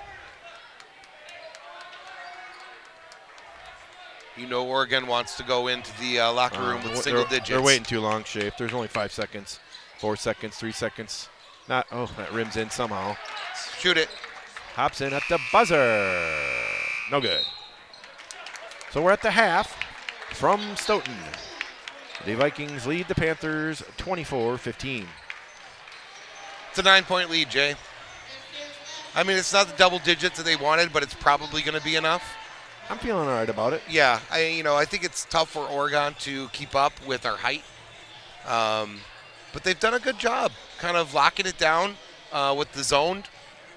You know Oregon wants to go into the locker room with single digits. They're waiting too long, Shafe. There's only 5 seconds, 4 seconds, 3 seconds. That rims in somehow. Shoot it. Hobson at the buzzer. No good. So we're at the half from Stoughton. The Vikings lead the Panthers 24-15. It's a 9-point lead, Jay. I mean, it's not the double digits that they wanted, but it's probably going to be enough. I'm feeling all right about it. Yeah, I think it's tough for Oregon to keep up with our height. but they've done a good job kind of locking it down with the zoned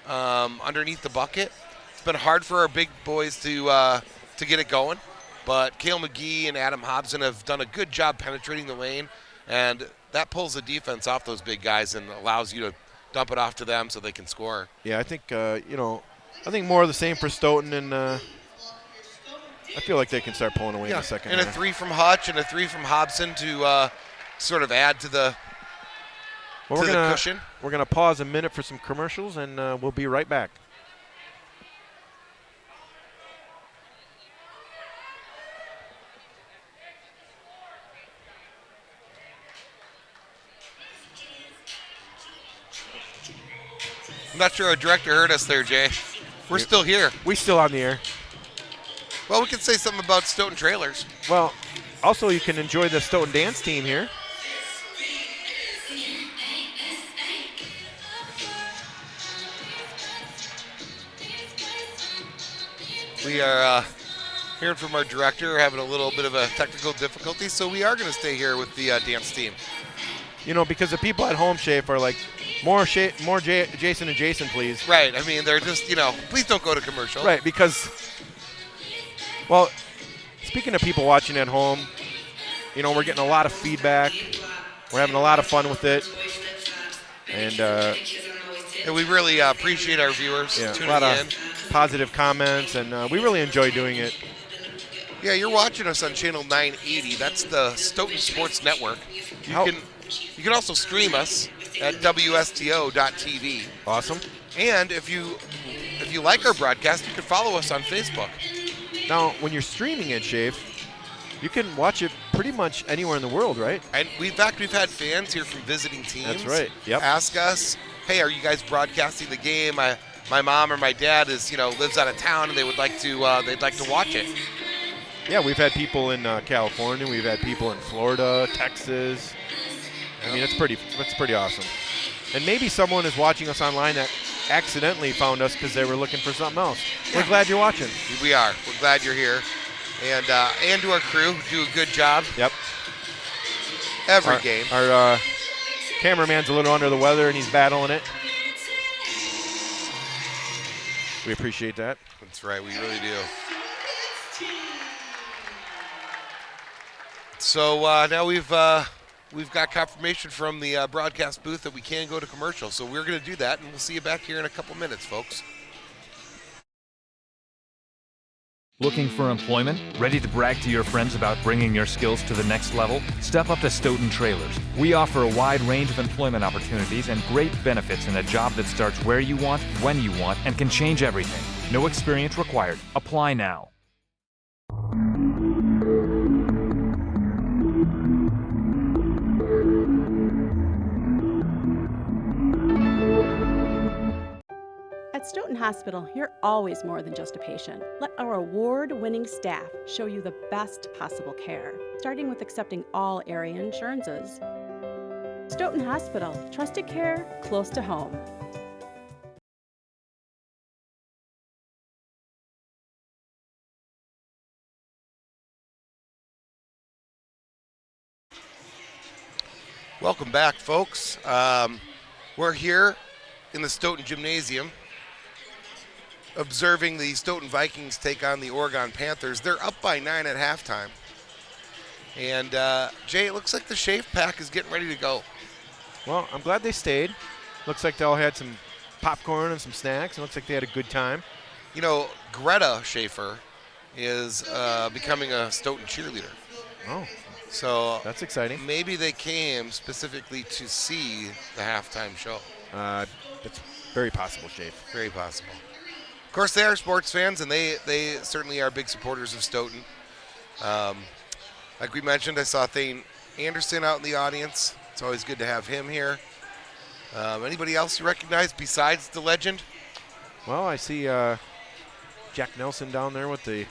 underneath the bucket. It's been hard for our big boys to get it going, but Cale McGee and Adam Hobson have done a good job penetrating the lane, and that pulls the defense off those big guys and allows you to dump it off to them so they can score. Yeah, I think, I think more of the same for Stoughton, and I feel like they can start pulling away in the second and half. A 3 from Hutch and a 3 from Hobson to sort of add to the cushion. We're going to pause a minute for some commercials, and we'll be right back. I'm not sure our director heard us there, Jay. We're still here. We still on the air. Well, we can say something about Stoughton Trailers. Well, also you can enjoy the Stoughton dance team here. We are hearing from our director, having a little bit of a technical difficulty, so we are going to stay here with the dance team. You know, because the people at home, Shafe, are like, more Jason and Jason, please. Right. I mean, they're just, please don't go to commercial. Right, because, well, speaking of people watching at home, we're getting a lot of feedback. We're having a lot of fun with it. And we really appreciate our viewers tuning a lot in. Of positive comments, and we really enjoy doing it. Yeah, you're watching us on channel 980. That's the Stoughton Sports Network. You can also stream us at WSTO.tv. Awesome. And if you like our broadcast, you can follow us on Facebook. Now, when you're streaming it, Shafe, you can watch it pretty much anywhere in the world, right? And we've had fans here from visiting teams. That's right. Yep. Ask us, hey, are you guys broadcasting the game? My mom or my dad lives out of town and they'd like to watch it. Yeah, we've had people in California. We've had people in Florida, Texas. I mean, it's pretty awesome. And maybe someone is watching us online that accidentally found us because they were looking for something else. We're glad you're watching. We are. We're glad you're here. And to our crew, who do a good job. Yep. Every game. Our cameraman's a little under the weather, and he's battling it. We appreciate that. That's right. We really do. So now we've got confirmation from the broadcast booth that we can go to commercial. So we're going to do that, and we'll see you back here in a couple minutes, folks. Looking for employment? Ready to brag to your friends about bringing your skills to the next level? Step up to Stoughton Trailers. We offer a wide range of employment opportunities and great benefits in a job that starts where you want, when you want, and can change everything. No experience required. Apply now. At Stoughton Hospital, you're always more than just a patient. Let our award-winning staff show you the best possible care, starting with accepting all area insurances. Stoughton Hospital, trusted care close to home. Welcome back, folks. We're here in the Stoughton Gymnasium observing the Stoughton Vikings take on the Oregon Panthers. They're up by 9 at halftime. And, Jay, it looks like the Shafe pack is getting ready to go. Well, I'm glad they stayed. Looks like they all had some popcorn and some snacks. It looks like they had a good time. Greta Schaefer is becoming a Stoughton cheerleader. Oh, so that's exciting. Maybe they came specifically to see the halftime show. It's very possible, Shafe. Very possible. Of course, they are sports fans, and they certainly are big supporters of Stoughton. Like we mentioned, I saw Thane Anderson out in the audience. It's always good to have him here. Anybody else you recognize besides the legend? Well, I see Jack Nelson down there with the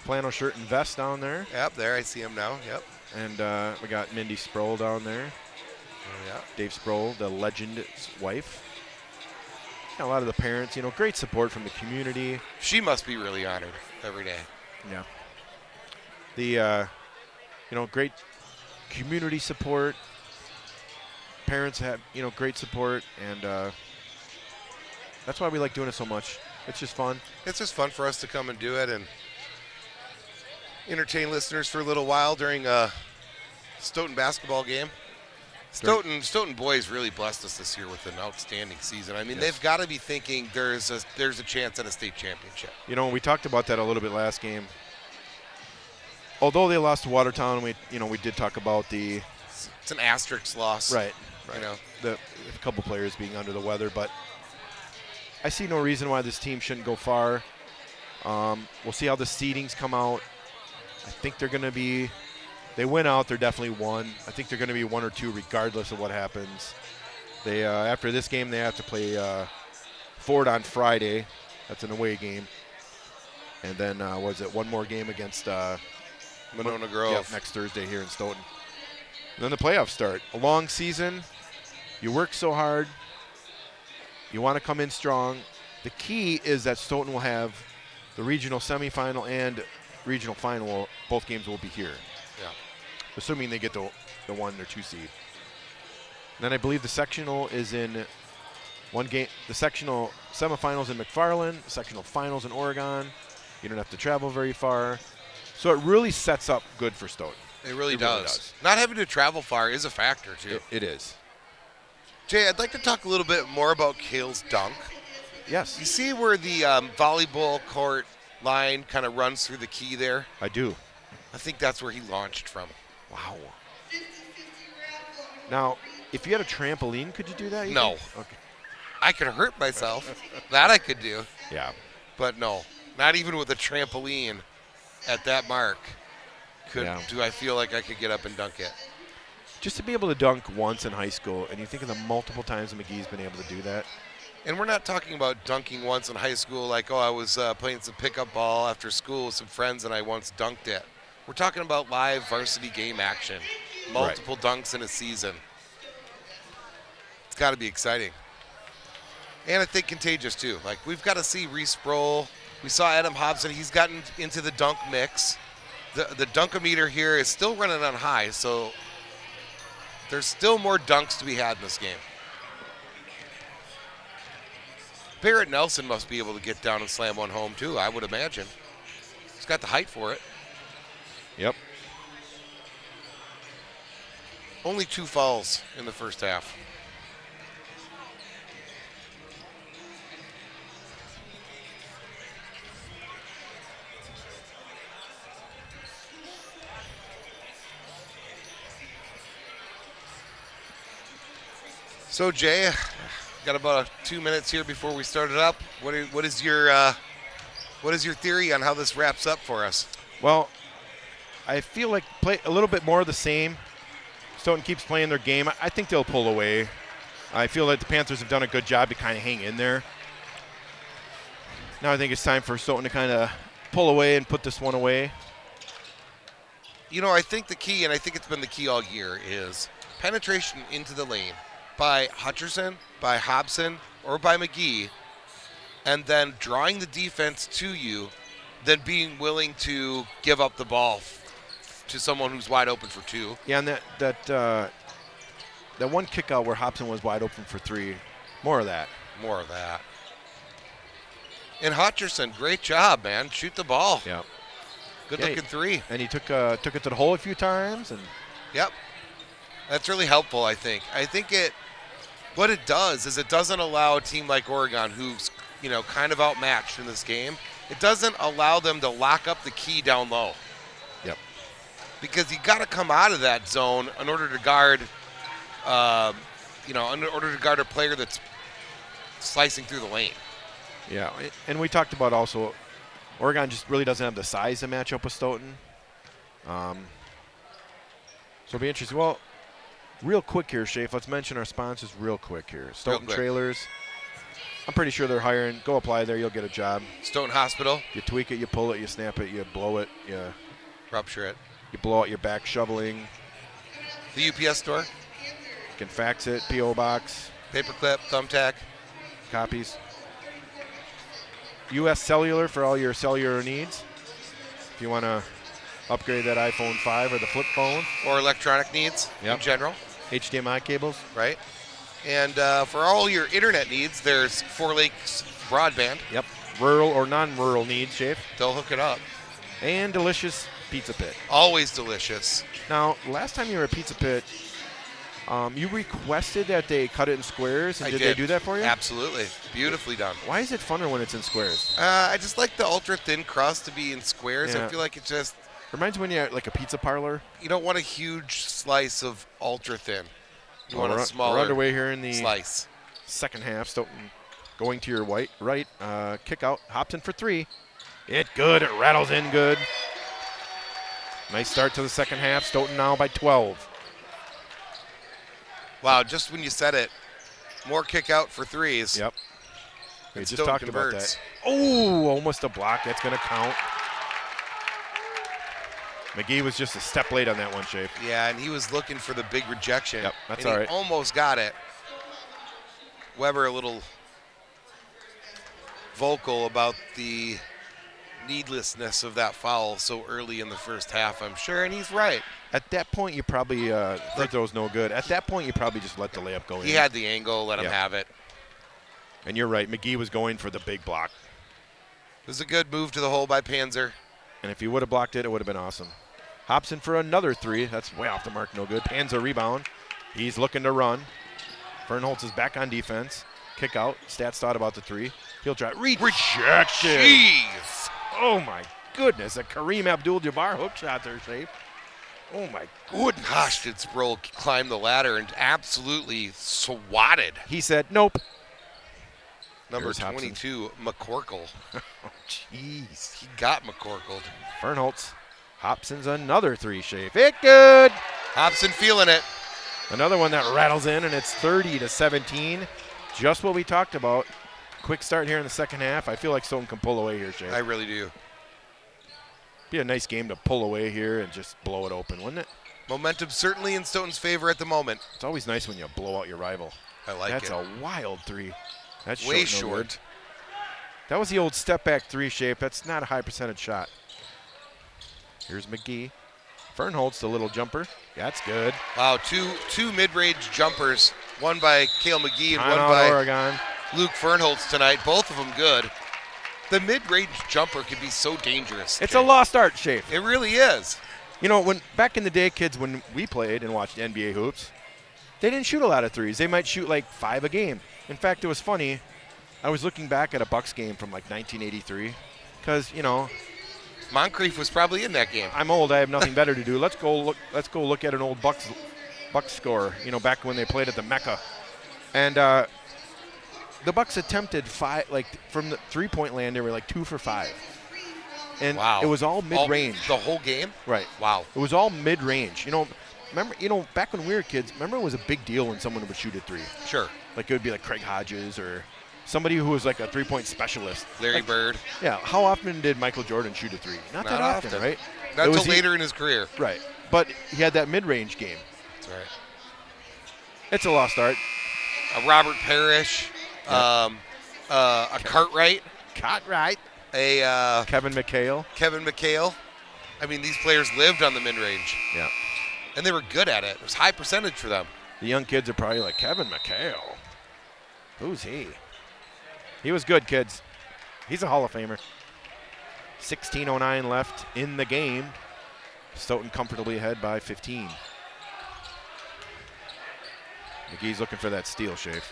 flannel shirt and vest down there. Yep, there. I see him now. Yep. And we got Mindy Sproul down there. Oh, yeah. Dave Sproul, the legend's wife. A lot of the parents, great support from the community. She must be really honored every day. Yeah. The, great community support. parents have, great support, and that's why we like doing it so much. It's just fun. It's just fun for us to come and do it and entertain listeners for a little while during a Stoughton basketball game. Stoughton Boys really blessed us this year with an outstanding season. I mean, They've got to be thinking there's a chance at a state championship. We talked about that a little bit last game. Although they lost to Watertown, we did talk about it's an asterisk loss. Right. A couple players being under the weather, but I see no reason why this team shouldn't go far. We'll see how the seedings come out. I think they're going to be – they win out, they're definitely one. I think they're going to be 1 or 2 regardless of what happens. They after this game, they have to play Ford on Friday. That's an away game. And then, one more game against Monona Grove. Yep, next Thursday here in Stoughton. And then the playoffs start. A long season. You work so hard. You want to come in strong. The key is that Stoughton will have the regional semifinal and regional final. Both games will be here. Yeah. Assuming they get the 1 or 2 seed. And then I believe the sectional is in one game. The sectional semifinals in McFarland, sectional finals in Oregon. You don't have to travel very far. So it really sets up good for Stoughton. It really does. Not having to travel far is a factor, too. It is. Jay, I'd like to talk a little bit more about Kale's dunk. Yes. You see where the volleyball court line kind of runs through the key there? I do. I think that's where he launched from. Wow. Now, if you had a trampoline, could you do that? No. Okay. I could hurt myself. That I could do. Yeah. But no, not even with a trampoline at that mark do I feel like I could get up and dunk it. Just to be able to dunk once in high school, and you think of the multiple times McGee's been able to do that. And we're not talking about dunking once in high school like, I was playing some pickup ball after school with some friends and I once dunked it. We're talking about live varsity game action. Multiple dunks in a season. It's got to be exciting. And I think contagious, too. Like, we've got to see Reese Sproul. We saw Adam Hobson. He's gotten into the dunk mix. The dunkometer here is still running on high, so there's still more dunks to be had in this game. Barrett Nelson must be able to get down and slam one home, too, I would imagine. He's got the height for it. Yep. Only 2 fouls in the first half. So, Jay, got about 2 minutes here before we start it up. What is your theory on how this wraps up for us? Well, I feel like play a little bit more of the same. Stoughton keeps playing their game. I think they'll pull away. I feel like the Panthers have done a good job to kind of hang in there. Now I think it's time for Stoughton to kind of pull away and put this one away. I think the key, and I think it's been the key all year, is penetration into the lane by Hutcherson, by Hobson, or by McGee, and then drawing the defense to you, then being willing to give up the ball to someone who's wide open for 2. Yeah, and that one kick out where Hobson was wide open for 3, more of that. More of that. And Hutcherson, great job, man. Shoot the ball. Yeah. Good-looking 3. And he took it to the hole a few times. And Yep. That's really helpful, I think. I think what it does is it doesn't allow a team like Oregon, who's, kind of outmatched in this game, it doesn't allow them to lock up the key down low. Yep. Because you got to come out of that zone in order to guard, in order to guard a player that's slicing through the lane. Yeah, and we talked about also, Oregon just really doesn't have the size to match up with Stoughton. So it'll be interesting. Well, real quick here, Shafe, let's mention our sponsors real quick here. Stoughton Trailers. I'm pretty sure they're hiring. Go apply there. You'll get a job. Stoughton Hospital. You tweak it, you pull it, you snap it, you blow it, you rupture it. You blow out your back shoveling. The UPS store. You can fax it, P.O. Box. Paperclip, thumbtack. Copies. U.S. Cellular for all your cellular needs. If you want to upgrade that iPhone 5 or the flip phone. Or electronic needs in general. HDMI cables. Right? And for all your internet needs, there's Four Lakes Broadband. Yep. Rural or non-rural needs, Shafe. They'll hook it up. And delicious Pizza Pit. Always delicious. Now, last time you were at Pizza Pit, you requested that they cut it in squares, and did they do that for you? Absolutely. Beautifully done. Why is it funner when it's in squares? I just like the ultra-thin crust to be in squares. Yeah. I feel like it just... Reminds me when you're at like a pizza parlor. You don't want a huge slice of ultra-thin. You want a We're smaller underway here in the slice. second half. Stoughton going to your right. Kick out. Hops in for 3. It good. It rattles in good. Nice start to the second half. Stoughton now by 12. Wow, just when you said it, more kick out for 3s. Yep. We And just Stoughton talked about converts. that. Oh, almost a block. That's going to count. McGee was just a step late on that one, Shafe. Yeah, and he was looking for the big rejection. Yep, that's and all he right. almost got it. Weber a little vocal about the needlessness of that foul so early in the first half, I'm sure, and he's right. At that point, you probably free throw's no good. At that point, you probably just let the layup go in. He had the angle, let him have it. And you're right. McGee was going for the big block. It was a good move to the hole by Panzer. And if he would have blocked it, it would have been awesome. Hops in for another 3. That's way off the mark. No good. Panzer rebound. He's looking to run. Fernholtz is back on defense. Kick out. Stats thought about the 3. He'll try. Rejection. Jeez. Oh, my goodness. A Kareem Abdul-Jabbar hook shot there, Shafe. Oh, my goodness. Gosh, did Sproul climb the ladder and absolutely swatted. He said, nope. Number Here's Hobson. 22, McCorkle. Oh, jeez. He got McCorkled. Fernholtz. Hobson's another 3, Shafe. It good. Hobson feeling it. Another one that rattles in, and it's 30-17. Just what we talked about. Quick start here in the second half. I feel like Stoughton can pull away here, Shafe. I really do. Be a nice game to pull away here and just blow it open, wouldn't it? Momentum certainly in Stoughton's favor at the moment. It's always nice when you blow out your rival. I like That's it. a wild 3. That's Way short, no good. short. That was the old step back 3, Shape. That's not a high percentage shot. Here's McGee. Fernholtz, the little jumper. That's good. Wow, two mid-range jumpers. One by Cale McGee and one Timeout, by Oregon. Luke Fernholtz tonight. Both of them good. The mid-range jumper can be so dangerous. It's a lost art, Shafe. It really is. You know, when back in the day, kids, when we played and watched NBA hoops, they didn't shoot a lot of 3s. They might shoot like 5 a game. In fact, it was funny. I was looking back at a Bucks game from like 1983 because, you know, Moncrief was probably in that game. I'm old. I have nothing better to do. Let's go look at an old Bucks score. You know, back when they played at the Mecca, and the Bucks attempted 5, like from the 3-point land. They were like 2 for 5, and Wow. it was all mid-range. The whole game? Right. Wow. It was all mid-range. You know, remember? You know, back when we were kids, remember it was a big deal when someone would shoot a 3. Sure. Like it would be like Craig Hodges or somebody who was like a 3-point specialist. Larry Like, Bird. Yeah. How often did Michael Jordan shoot a 3? Not that Not often, often. right? Not It was until later in his career. Right. But he had that mid-range game. That's right. It's a lost art. Robert Parrish, a Cartwright, Cartwright. a Kevin McHale. Kevin McHale. I mean, these players lived on the mid-range, Yeah. and they were good at it. It was high percentage for them. The young kids are probably like, Kevin McHale. Who's he? He was good, kids. He's a Hall of Famer. 16:09 left in the game. Stoughton comfortably ahead by 15. McGee's looking for that steal, Shafe.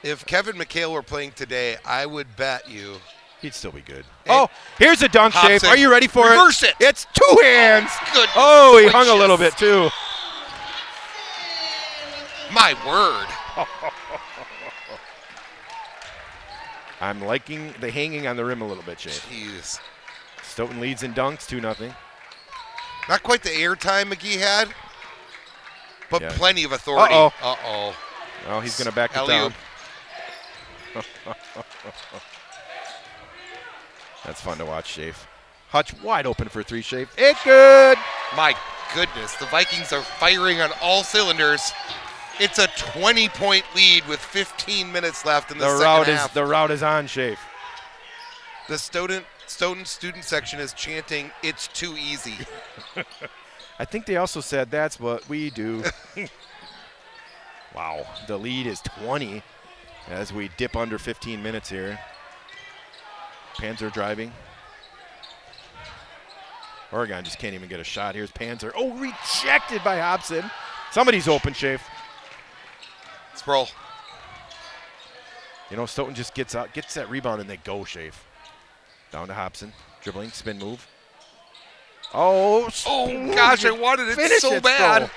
If Kevin McHale were playing today, I would bet you. He'd still be good. And Oh, here's a dunk, Shafe. Hobson. Are you ready for Reverse it. It's 2 hands. Goodness Oh, he hung a gracious. little bit, too. My word. I'm liking the hanging on the rim a little bit, Shafe. Jeez. Stoughton leads in dunks, 2-0. Not quite the airtime McGee had, but Yeah. plenty of authority. Uh-oh. Uh-oh. Oh, he's going to back it Alley-oop. down. That's fun to watch, Shafe. Hutch wide open for 3, Shafe. It good. My goodness, the Vikings are firing on all cylinders. It's a 20-point lead with 15 minutes left in the second half. The route is on, Shafe. The Stoughton student section is chanting, "It's too easy." I think they also said that's what we do. Wow, the lead is 20 as we dip under 15 minutes here. Panzer driving. Oregon just can't even get a shot. Here's Panzer. Oh, rejected by Hobson. Somebody's open, Schaaf. Sproul. You know, Stoughton just gets that rebound, and they go, Schaaf. Down to Hobson. Dribbling, spin move. Oh, gosh, I wanted it so bad. Sproul.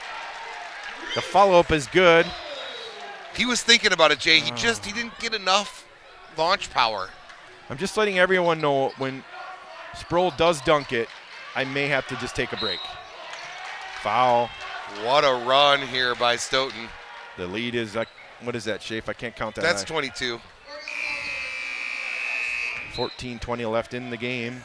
The follow-up is good. He was thinking about it, Jay. He didn't get enough launch power. I'm just letting everyone know when Sproul does dunk it, I may have to just take a break. Foul. What a run here by Stoughton. The lead is, what is that, Schaaf? I can't count that. That's high. 22. 14-20 left in the game.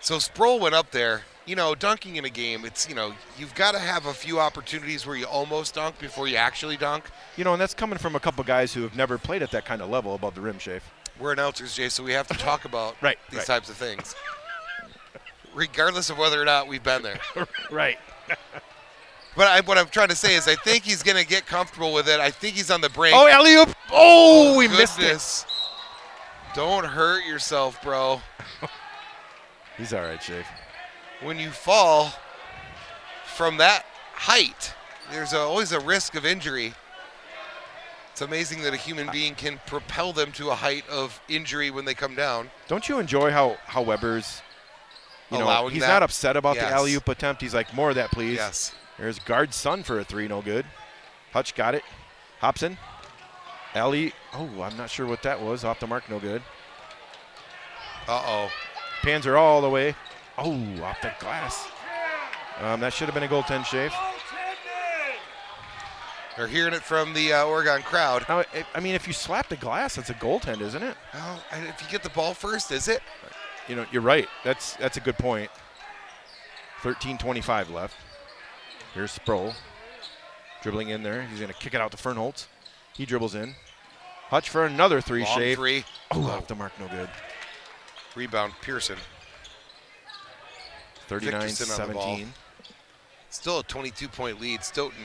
So Sproul went up there. You know, dunking in a game, it's, you've got to have a few opportunities where you almost dunk before you actually dunk. You know, and that's coming from a couple guys who have never played at that kind of level above the rim, Schaaf. We're announcers, Jay, so we have to talk about these types of things. Regardless of whether or not we've been there. Right. But what I'm trying to say is I think he's going to get comfortable with it. I think he's on the brink. Oh, alley-oop. Oh, we missed it. Don't hurt yourself, bro. He's all right, Schaaf. When you fall from that height, there's always a risk of injury. It's amazing that a human being can propel them to a height of injury when they come down. Don't you enjoy how Weber's, allowing he's that? not upset about Yes. the alley-oop attempt. He's like, more of that, please. Yes. There's guard Sun for a three, no good. Hutch got it. Hobson. Alley. Oh, I'm not sure what that was. Off the mark, no good. Uh-oh. Panzer all the way. Oh, off the glass. That should have been a goaltend, Schaaf. They're hearing it from the Oregon crowd. Now, I mean, if you slap the glass, that's a goaltend, isn't it? Well, and if you get the ball first, is it? You know, you're right. That's a good point. 13:25 left. Here's Sproul. Dribbling in there. He's going to kick it out to Fernholtz. He dribbles in. Hutch for another three, Long Schaaf. three. Oh, off the mark, no good. Rebound, Pearson. 39-17. Still a 22-point lead. Stoughton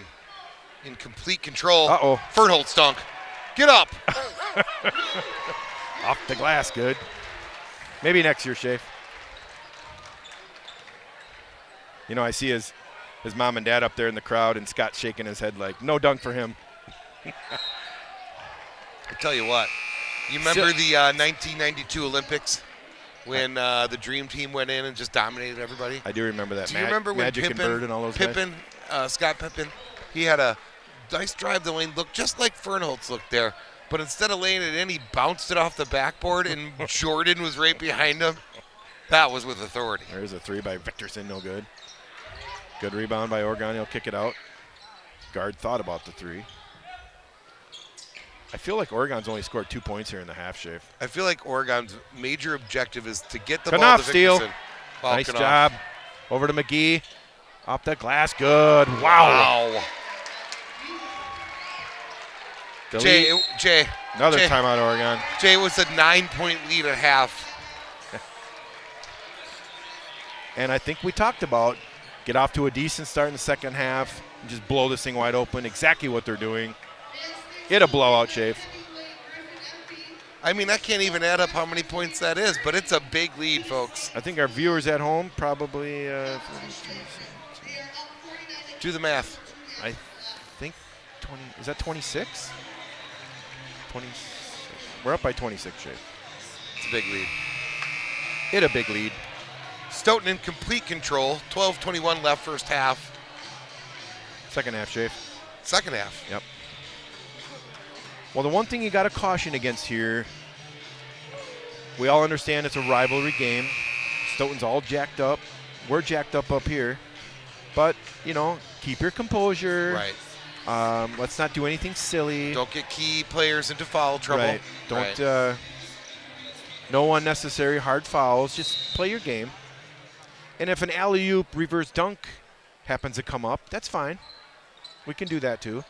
in complete control. Uh-oh. Fernholtz dunk. Get up. Off the glass, good. Maybe next year, Schaaf. You know, I see his mom and dad up there in the crowd, and Scott shaking his head like, no dunk for him. I tell you what. You remember the 1992 Olympics when the Dream Team went in and just dominated everybody? I do remember that. Do you remember when Magic and Bird and all those guys? Scott Pippen, he had a nice drive the lane, looked just like Fernholtz looked there. But instead of laying it in, he bounced it off the backboard, and Jordan was right behind him. That was with authority. There's a three by Victorson, no good. Good rebound by Oregon. He'll kick it out. Guard thought about the three. I feel like Oregon's only scored 2 points here in the half, Schaaf. I feel like Oregon's major objective is to get the Knopf ball to steal. Victorson. Nice job. Over to McGee. Off that glass. Good. Wow. Jay. Another timeout, Oregon. Jay, it was a 9-point lead at half. And I think we talked about get off to a decent start in the second half and just blow this thing wide open. Exactly what they're doing. Get a blowout, Schaaf. I mean, I can't even add up how many points that is, but it's a big lead, folks. I think our viewers at home probably do the math. I think 20. Is that 26? 26. We're up by 26, Schaaf. It's a big lead. Hit a big lead. Stoughton in complete control. 12:21 left first half. Second half, Schaaf. Second half. Yep. Well, the one thing you got to caution against here, we all understand it's a rivalry game. Stoughton's all jacked up. We're jacked up here. But, you know, keep your composure. Right. Let's not do anything silly. Don't get key players into foul trouble. Right. Don't, no unnecessary hard fouls. Just play your game. And if an alley-oop reverse dunk happens to come up, that's fine. We can do that too.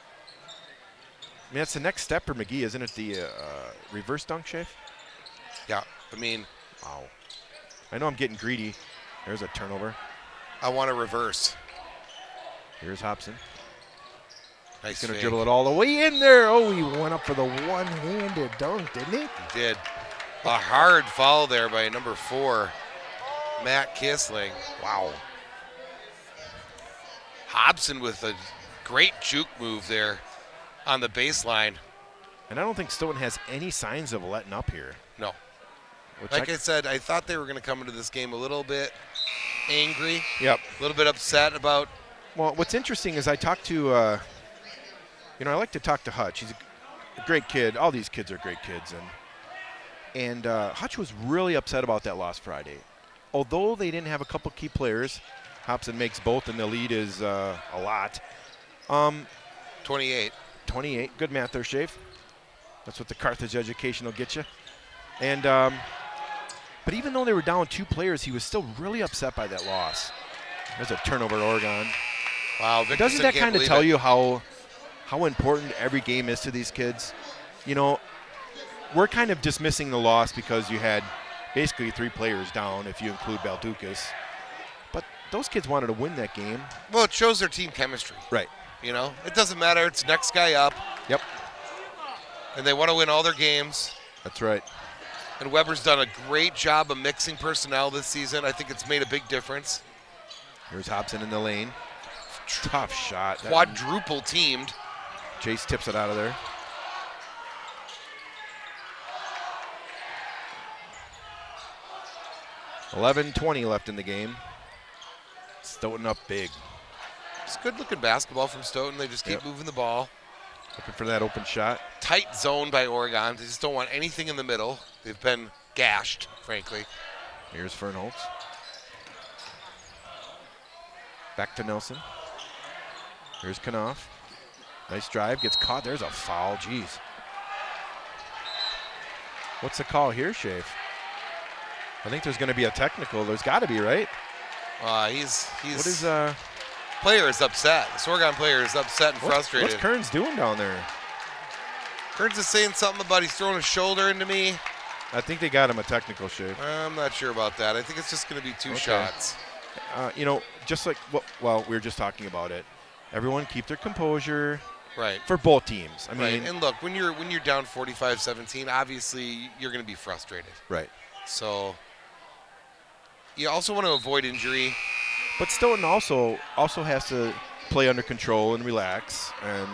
I mean, that's the next step for McGee, isn't it? The reverse dunk, Schaaf? Yeah. I mean, wow. I know I'm getting greedy. There's a turnover. I want to reverse. Here's Hobson. Nice He's going to fake. dribble it all the way in there. Oh, he went up for the one-handed dunk, didn't he? He did. A hard foul there by number 4, Matt Kissling. Wow. Hobson with a great juke move there on the baseline. And I don't think Stoughton has any signs of letting up here. No. Which Like I said, I thought they were going to come into this game a little bit angry, Yep. a little bit upset about. Well, what's interesting is I talked to, I like to talk to Hutch. He's a great kid. All these kids are great kids. And Hutch was really upset about that loss Friday. Although they didn't have a couple key players, Hobson makes both, and the lead is a lot. 28. 28. Good math there, Shafe. That's what the Carthage education will get you. And but even though they were down 2 players, he was still really upset by that loss. There's a turnover at Oregon. Wow. Doesn't that kind of tell you how important every game is to these kids? You know, we're kind of dismissing the loss because you had basically 3 players down if you include Balducas. But those kids wanted to win that game. Well, it shows their team chemistry. Right. You know, it doesn't matter. It's next guy up. Yep. And they want to win all their games. That's right. And Weber's done a great job of mixing personnel this season. I think it's made a big difference. Here's Hobson in the lane. Tough shot. Quadruple teamed. Chase tips it out of there. $11:20 left in the game. Stoughton up big. It's good-looking basketball from Stoughton. They just keep moving the ball. Looking for that open shot. Tight zone by Oregon. They just don't want anything in the middle. They've been gashed, frankly. Here's Fernholtz. Back to Nelson. Here's Knopf. Nice drive. Gets caught. There's a foul. Jeez. What's the call here, Shafe? I think there's going to be a technical. There's got to be, right? He's What is player is upset. This Oregon player is upset and frustrated. What's Kearns doing down there? Kearns is saying something about he's throwing his shoulder into me. I think they got him a technical, Shafe. I'm not sure about that. I think it's just going to be 2 shots. You know, just like well, we were just talking about it. Everyone keep their composure. Right. For both teams. I mean, right. And look, when you're down 45-17, obviously you're going to be frustrated. Right. So you also want to avoid injury. But Stoughton also has to play under control and relax. And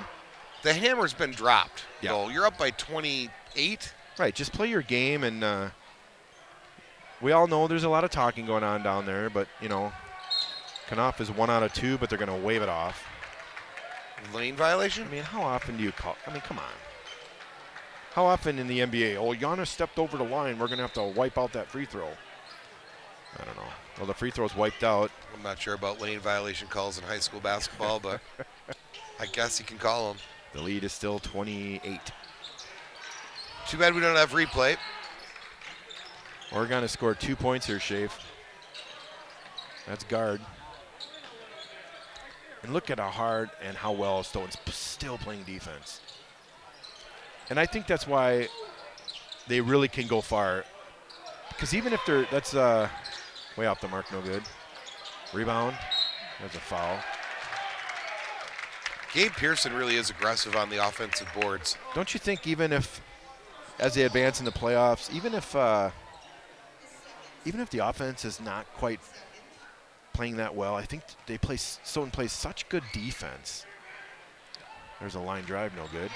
the hammer's been dropped. Yeah. So you're up by 28. Right. Just play your game, and we all know there's a lot of talking going on down there. But you know, Knopf is 1 out of 2, but they're going to wave it off. Lane violation? I mean, how often do you call? I mean, come on. How often in the NBA? Oh, Giannis stepped over the line. We're going to have to wipe out that free throw. I don't know. Well, the free throw's wiped out. I'm not sure about lane violation calls in high school basketball, but I guess you can call them. The lead is still 28. Too bad we don't have replay. Oregon has scored 2 points here, Shafe. That's guard. And look at how hard and how well Stoughton's still playing defense. And I think that's why they really can go far. Because even if that's way off the mark, no good. Rebound. There's a foul. Gabe Pearson really is aggressive on the offensive boards. Don't you think even if, as they advance in the playoffs, even if the offense is not quite playing that well, I think Stoughton plays such good defense. There's a line drive, no good.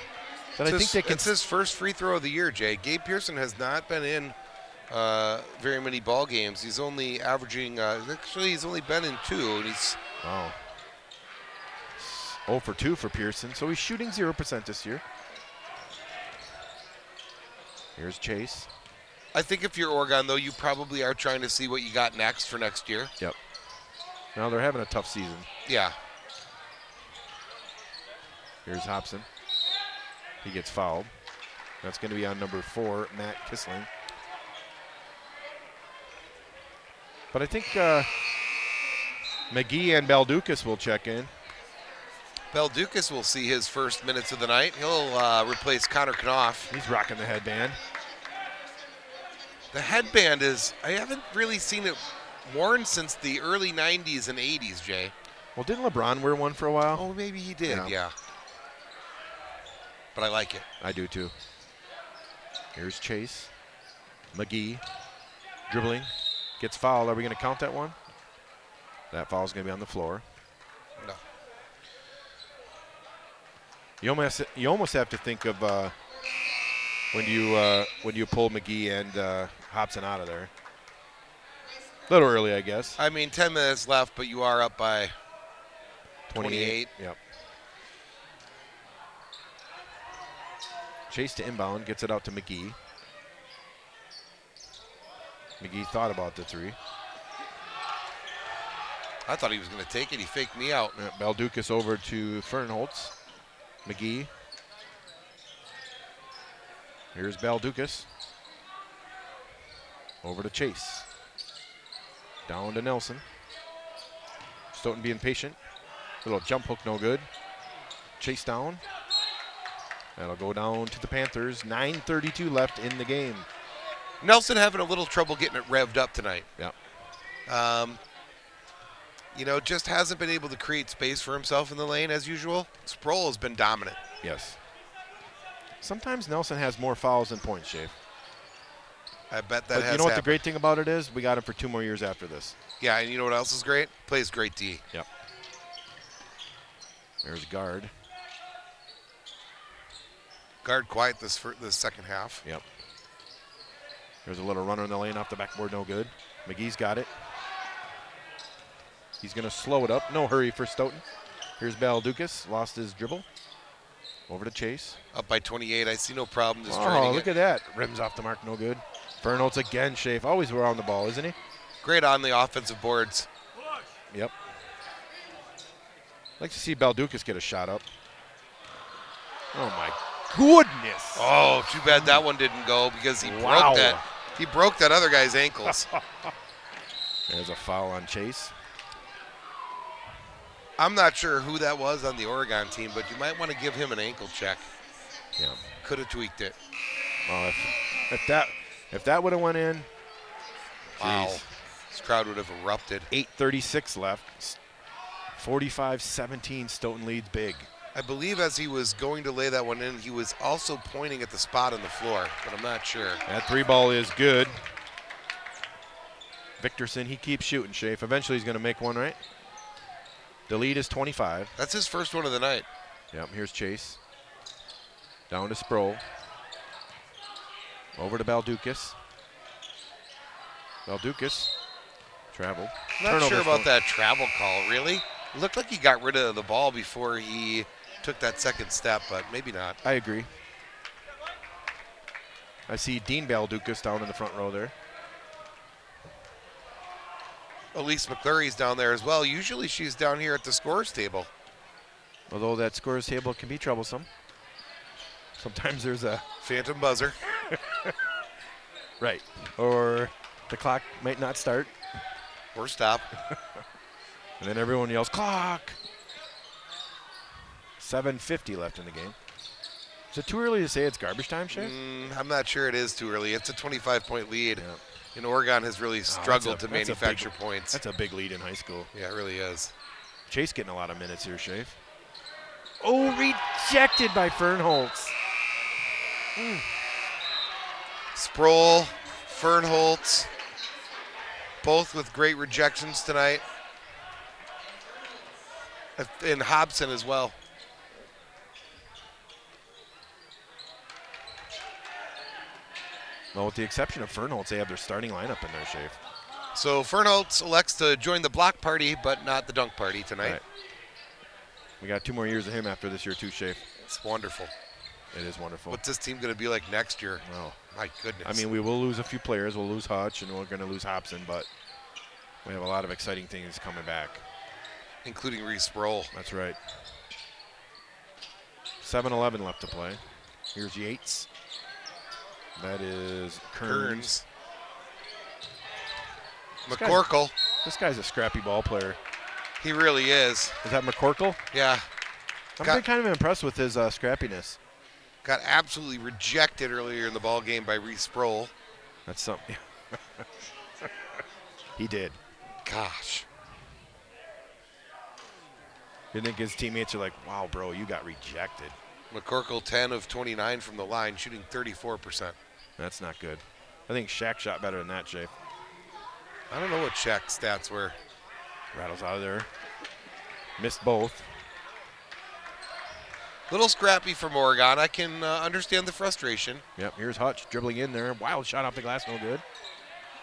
But I think they can. It's his first free throw of the year, Jay. Gabe Pearson has not been in very many ball games. He's only averaging. He's only been in 2, and he's. Wow. 0 for 2 for Pearson, so he's shooting 0% this year. Here's Chase. I think if you're Oregon, though, you probably are trying to see what you got next for next year. Yep. Now they're having a tough season. Yeah. Here's Hobson. He gets fouled. That's going to be on number 4, Matt Kissling. But I think McGee and Balducas will check in. Balducas will see his first minutes of the night. He'll replace Connor Knopf. He's rocking the headband. The headband is, I haven't really seen it worn since the early 90s and 80s, Jay. Well, didn't LeBron wear one for a while? Oh, maybe he did, yeah. but I like it. I do too. Here's Chase. McGee dribbling. Gets fouled. Are we going to count that one? That foul's going to be on the floor. No. You almost have to think of when you pull McGee and Hobson out of there. A little early, I guess. I mean, 10 minutes left, but you are up by 28. Yep. Chase to inbound, gets it out to McGee. McGee thought about the three. I thought he was going to take it. He faked me out. Balducas over to Fernholtz. McGee. Here's Balducas. Over to Chase. Down to Nelson. Stoughton being patient. Little jump hook, no good. Chase down. That'll go down to the Panthers. 9:32 left in the game. Nelson having a little trouble getting it revved up tonight. Yeah. Just hasn't been able to create space for himself in the lane as usual. Sproul has been dominant. Yes. Sometimes Nelson has more fouls than points, Shave. I bet that But has you know what happened. the great thing about it is? We got him for 2 more years after this. Yeah, and you know what else is great? Plays great D. Yep. There's guard. Guard quiet this second half. Yep. There's a little runner in the lane off the backboard, no good. McGee's got it. He's going to slow it up. No hurry for Stoughton. Here's Balducas. Lost his dribble. Over to Chase. Up by 28. I see no problem just Oh, draining look it. at that. Rims off the mark, no good. Fernholtz again, Schaaf. Always around the ball, isn't he? Great on the offensive boards. Yep. Like to see Balducas get a shot up. Oh, my goodness. Oh, too bad that one didn't go because he Wow. broke that. He broke that other guy's ankles. There's a foul on Chase. I'm not sure who that was on the Oregon team, but you might want to give him an ankle check. Yeah. Could have tweaked it. Oh, if that would have went in, Wow. geez. This crowd would have erupted. 8:36 left. 45-17, Stoughton leads big. I believe as he was going to lay that one in, he was also pointing at the spot on the floor, but I'm not sure. That 3 ball is good. Victorson, he keeps shooting, Schaaf. Eventually he's going to make one, right? The lead is 25. That's his first one of the night. Yep, here's Chase. Down to Sproul. Over to Balducas. Balducas. Travel. I'm not Turnover sure about for- that travel call, really. It looked like he got rid of the ball before he took that second step, but maybe not. I agree. I see Dean Balducas down in the front row there. Elise McCleary's down there as well. Usually she's down here at the scorers table. Although that scorer's table can be troublesome. Sometimes there's a... Phantom buzzer. Right. Or the clock might not start. Or stop. And then everyone yells, clock! 7:50 left in the game. Is it too early to say it's garbage time, Shay? I'm not sure it is too early. It's a 25-point lead. Yeah. And Oregon has really struggled to that's a manufacture big- points. That's a big lead in high school. Yeah, it really is. Chase getting a lot of minutes here, Schaaf. Oh, rejected by Fernholtz. Sproul, Fernholtz, both with great rejections tonight. And Hobson as well. Well, with the exception of Fernholtz, they have their starting lineup in there, Schaaf. So Fernholtz elects to join the block party, but not the dunk party tonight. Right. We got 2 more years of him after this year, too, Schaaf. It's wonderful. It is wonderful. What's this team going to be like next year? Wow. My goodness. I mean, we will lose a few players. We'll lose Hutch, and we're going to lose Hobson, but we have a lot of exciting things coming back. including Reese Sproul. That's right. 7:11 left to play. Here's Yates. That is Kearns. McCorkle. This guy's a scrappy ball player. He really is. Is that McCorkle? Yeah. I'm been kind of impressed with his scrappiness. Got absolutely rejected earlier in the ball game by Reese Sproul. That's something. He did. Gosh. You think his teammates are like, wow, bro, you got rejected. McCorkle 10 of 29 from the line, shooting 34%. That's not good. I think Shaq shot better than that, Shafe. I don't know what Shaq's stats were. Rattles out of there. Missed both. Little scrappy from Oregon. I can understand the frustration. Yep, here's Hutch dribbling in there. Wild shot off the glass, no good.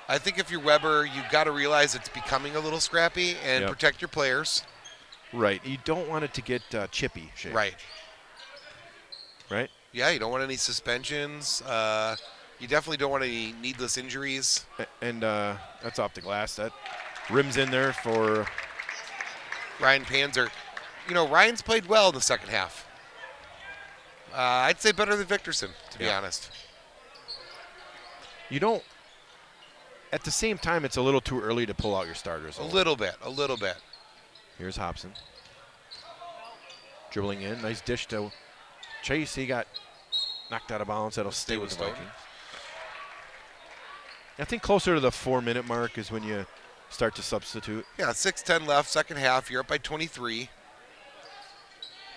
I think if you're Weber, you've got to realize it's becoming a little scrappy and protect your players. Right. You don't want it to get chippy, Shafe. Right. Right? Yeah, you don't want any suspensions. You definitely don't want any needless injuries. And that's off the glass. That rims in there for Ryan Panzer. You know, Ryan's played well in the second half. I'd say better than Victorson, to be honest. You don't. At the same time, it's a little too early to pull out your starters. A little bit. Here's Hobson. Dribbling in. Nice dish to Chase. He got knocked out of bounds. That'll stay with the Vikings. I think closer to the 4-minute mark is when you start to substitute. Yeah, 6:10 left, second half. You're up by 23.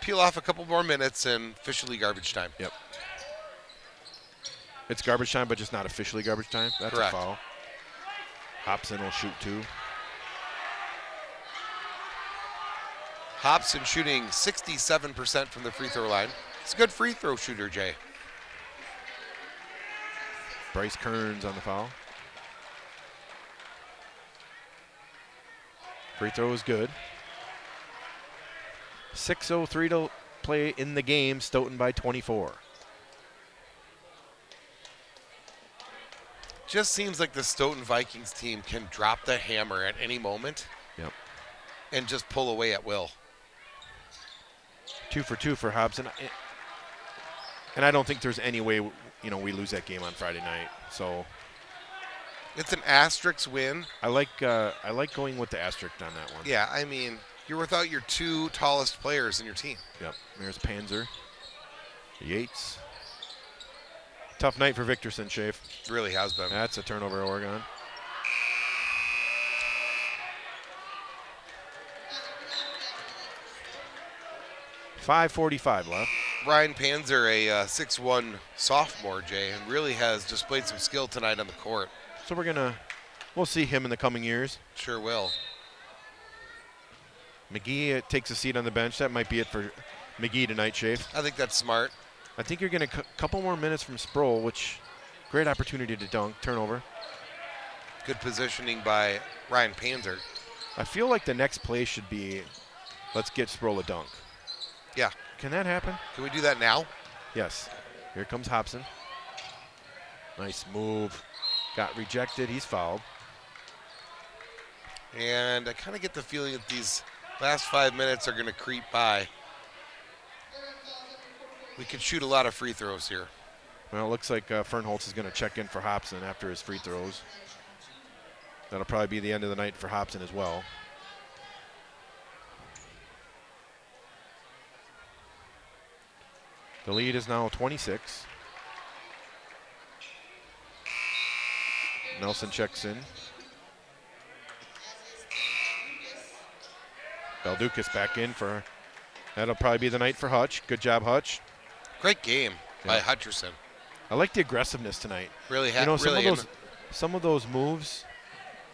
Peel off a couple more minutes and officially garbage time. Yep. It's garbage time, but just not officially garbage time. That's correct. A foul. Hobson will shoot 2. Hobson shooting 67% from the free throw line. He's a good free throw shooter, Jay. Bryce Kearns on the foul. Free throw is good. 6:03 to play in the game. Stoughton by 24. Just seems like the Stoughton Vikings team can drop the hammer at any moment. Yep. And just pull away at will. 2 for 2 for Hobson. And I don't think there's any way, we lose that game on Friday night. So it's an asterisk win. I like going with the asterisk on that one. Yeah, I mean, you're without your 2 tallest players in your team. Yep. There's Panzer. Yates. Tough night for Victorson, Shafe. Really has been. That's a turnover, Oregon. .5:45 left. Ryan Panzer, a 6'1 sophomore, Jay, and really has displayed some skill tonight on the court. So we'll see him in the coming years. Sure will. McGee takes a seat on the bench. That might be it for McGee tonight, Shafe. I think that's smart. I think you're getting a couple more minutes from Sproul, which great opportunity to dunk. Turnover. Good positioning by Ryan Panzer. I feel like the next play should be, let's get Sproul a dunk. Yeah. Can that happen? Can we do that now? Yes. Here comes Hobson. Nice move. Got rejected. He's fouled. And I kind of get the feeling that these last 5 minutes are going to creep by. We could shoot a lot of free throws here. Well, it looks like Fernholz is going to check in for Hobson after his free throws. That'll probably be the end of the night for Hobson as well. The lead is now 26. Nelson checks in. Baldukas back in for, that'll probably be the night for Hutch. Good job, Hutch. Great game by Hutcherson. I like the aggressiveness tonight. Really, some of those moves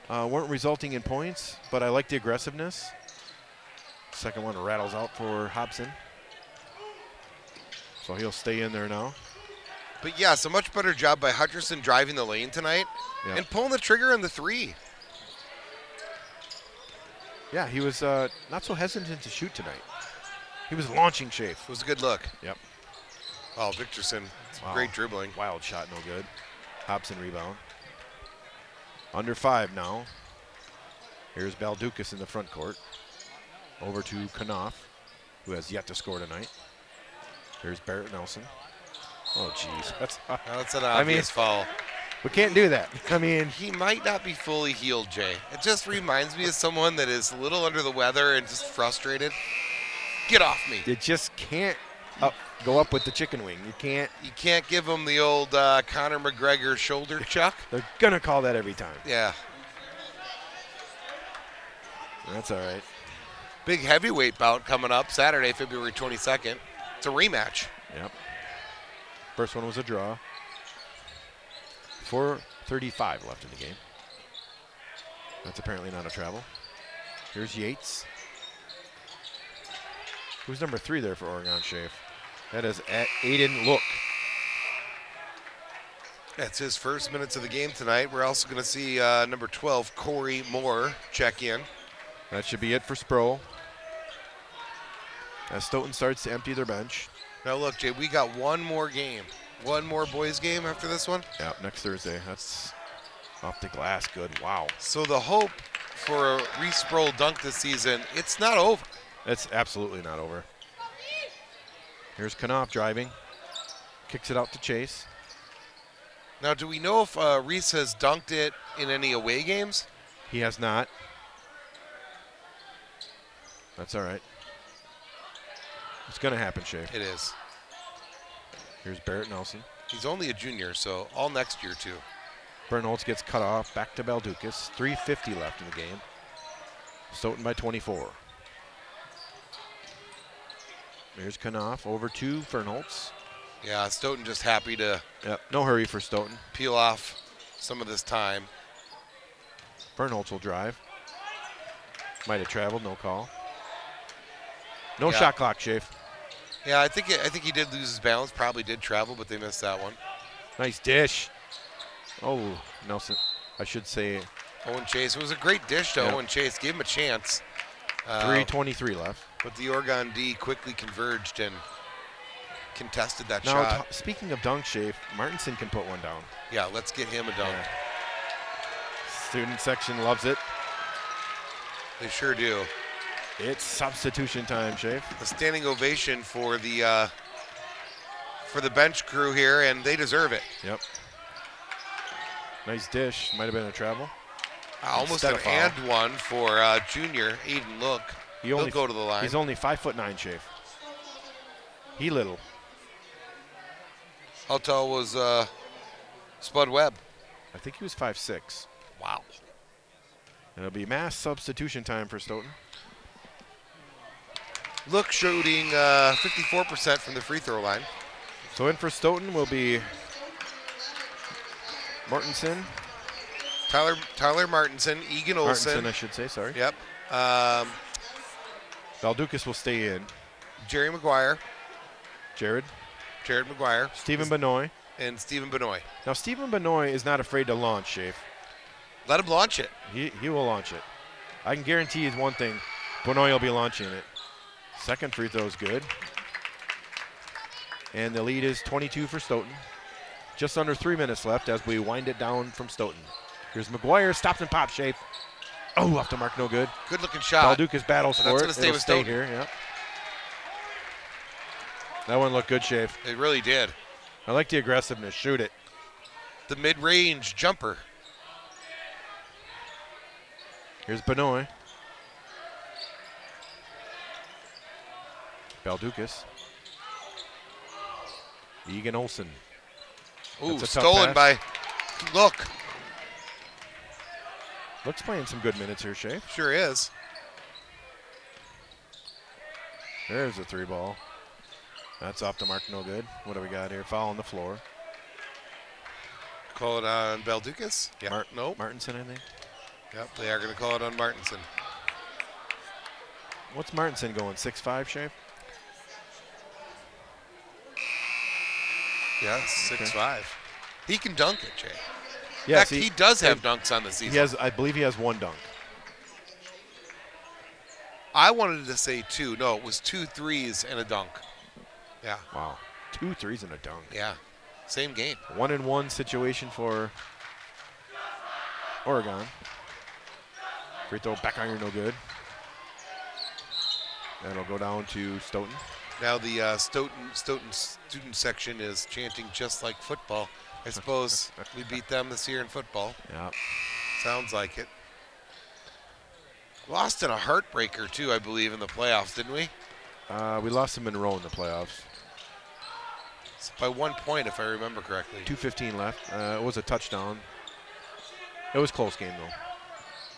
weren't resulting in points, but I like the aggressiveness. Second one rattles out for Hobson. So he'll stay in there now. But yes, a much better job by Hutcherson driving the lane tonight and pulling the trigger on the 3. Yeah, he was not so hesitant to shoot tonight. He was launching, Shafe. It was a good look. Yep. Oh, Victorson, great dribbling. Wild shot, no good. Hobson rebound. Under 5 now. Here's Baldukas in the front court. Over to Knopf, who has yet to score tonight. Here's Barrett Nelson. Oh, jeez. That's an obvious foul. We can't do that. I mean, he might not be fully healed, Jay. It just reminds me of someone that is a little under the weather and just frustrated. Get off me. You just can't go up with the chicken wing. You can't. You can't give him the old Conor McGregor shoulder chuck. They're going to call that every time. Yeah. That's all right. Big heavyweight bout coming up Saturday, February 22nd. It's a rematch. Yep. First one was a draw. 4:35 left in the game. That's apparently not a travel. Here's Yates. Who's number 3 there for Oregon, Schaaf? That is Aiden Look. That's his first minutes of the game tonight. We're also going to see number 12, Corey Moore, check in. That should be it for Sproul. As Stoughton starts to empty their bench. Now look, Jay, we got one more game. One more boys game after this one? Yeah, next Thursday. That's off the glass. Good. Wow. So the hope for a Reese Sproul dunk this season, it's not over. It's absolutely not over. Here's Knopf driving. Kicks it out to Chase. Now, do we know if Reese has dunked it in any away games? He has not. That's all right. It's going to happen, Schaaf. It is. Here's Barrett Nelson. He's only a junior, so all next year, too. Bernholtz gets cut off. Back to Baldukas. 3:50 left in the game. Stoughton by 24. Here's Knopf over to Fernholtz. Yeah, Stoughton just happy to Yep, no hurry for Stoughton. peel off some of this time. Fernholtz will drive. Might have traveled, no call. No Yeah. shot clock, Schaaf. Yeah, I think he did lose his balance. Probably did travel, but they missed that one. Nice dish. Oh, Nelson. I should say Owen Chase. It was a great dish to Yep. Owen Chase. Gave him a chance. 3:23 left. But the Oregon D quickly converged and contested that Now, shot. speaking of dunk, Schaaf, Martinson can put one down. Yeah, let's get him a dunk. Yeah. Student section loves it. They sure do. It's substitution time, Schaaf. A standing ovation for the bench crew here, and they deserve it. Yep. Nice dish. Might have been a travel. Almost Instead an of foul. and one for junior Aiden Look. He'll go to the line. He's only 5'9", Schaaf. He little. How tall was Spud Webb? I think he was 5'6". Wow. It'll be mass substitution time for Stoughton. Look shooting 54% from the free throw line. So in for Stoughton will be Martinson. Tyler Martinson, Egan Olson. Martinson, I should say, sorry. Yep. Baldukas will stay in. Jerry McGuire, Jared McGuire, Stephen Benoit. and Stephen Benoit. Now, Stephen Benoit is not afraid to launch, Schaaf. Let him launch it. He will launch it. I can guarantee you one thing. Benoit will be launching it. Second free throw is good. And the lead is 22 for Stoughton. Just under 3 minutes left as we wind it down from Stoughton. Here's McGuire, stops and pops, Schaaf. Oh, off the mark, no good. Good looking shot. Baldukas battles And for that's it. gonna stay It'll with stay Stoughton. here, yeah. That one looked good, Schaaf. It really did. I like the aggressiveness. Shoot it. The mid-range jumper. Here's Benoit. Baldukas. Egan Olson. Ooh, That's a tough stolen by pass. Look. Looks playing some good minutes here, Schaaf. Sure is. There's a 3 ball. That's off the mark, no good. What do we got here? Foul on the floor. Call it on Baldukas? Yeah. Nope. Martinson, I think. Yep, they are going to call it on Martinson. What's Martinson going? 6'5", Schaaf? Yeah, 6'5". He can dunk it, Jay. In Yes, fact, he does have dunks on the season. He has. I believe he has 1 dunk. I wanted to say 2. No, it was 2 threes and a dunk. Yeah, Wow. 2 threes and a dunk. yeah. Same game. 1-and-1 situation for Oregon. Free throw back iron, no good. That'll go down to Stoughton. Now the Stoughton student section is chanting just like football. I suppose we beat them this year in football. Yeah. Sounds like it. Lost in a heartbreaker, too, I believe, in the playoffs, didn't we? We lost to Monroe in the playoffs. It's by 1 point, if I remember correctly. 2:15 left. It was a touchdown. It was a close game, though.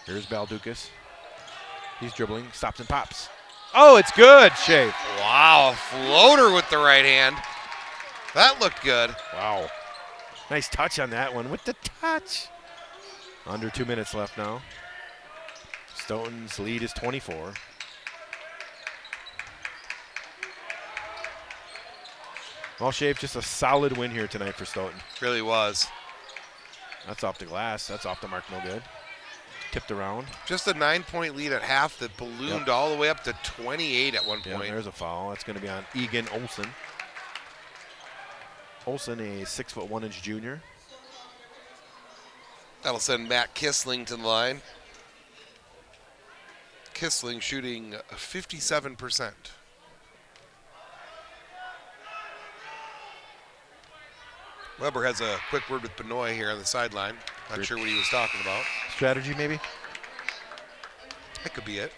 Here's Baldukas. He's dribbling, stops and pops. Oh, it's good, Schaaf. Wow, floater with the right hand. That looked good. Wow. Nice touch on that one with the touch. Under 2 minutes left now. Stoughton's lead is 24. Well, Shape, just a solid win here tonight for Stoughton. Really was. That's off the glass. That's off the mark, no good. Tipped around. Just a 9-point lead at half that ballooned all the way up to 28 at one point. Yeah, there's a foul. That's going to be on Egan Olson. Olson, a 6'1" junior. That'll send Matt Kissling to the line. Kissling shooting 57%. Weber has a quick word with Benoit here on the sideline. Not sure what he was talking about. Strategy, maybe? That could be it.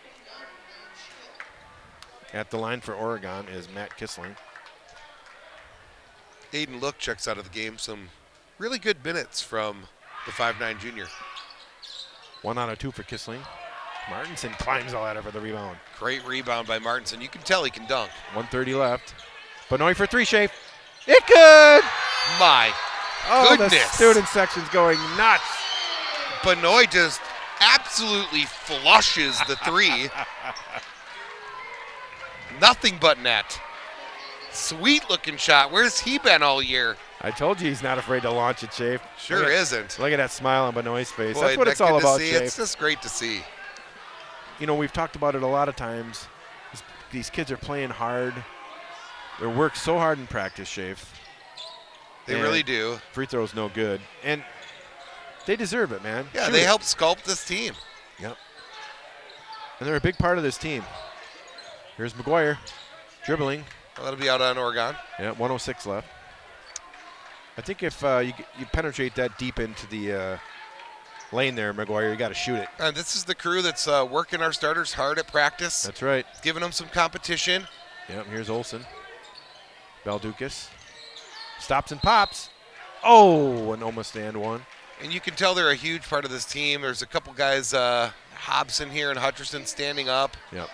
At the line for Oregon is Matt Kissling. Aiden Look checks out of the game. Some really good minutes from the 5'9" junior. 1 out of 2 for Kissling. Martinson climbs all out for the rebound. Great rebound by Martinson. You can tell he can dunk. 1:30 left. Benoit for 3, Shape. It good! My The goodness. student section's going nuts. Benoit just absolutely flushes the 3. Nothing but net. Sweet looking shot. Where's he been all year? I told you he's not afraid to launch it, Shape. Sure isn't. Look at that smile on Benoit's face. Boy, That's what it's good all to about, see. Shape. It's just great to see. You know, we've talked about it a lot of times. These kids are playing hard. They work so hard in practice, Shape. They really do. Free throw's no good. And they deserve it, man. Yeah, Shoot they it. help sculpt this team. Yep. And they're a big part of this team. Here's McGuire dribbling. Well, that'll be out on Oregon. Yeah, 1:06 left. I think if you penetrate that deep into the lane there, McGuire, you got to shoot it. And this is the crew that's working our starters hard at practice. That's right. Giving them some competition. Yep, here's Olson. Balducas. Stops and pops. Oh, and almost and one. And you can tell they're a huge part of this team. There's a couple guys, Hobson here and Hutcherson standing up Yep.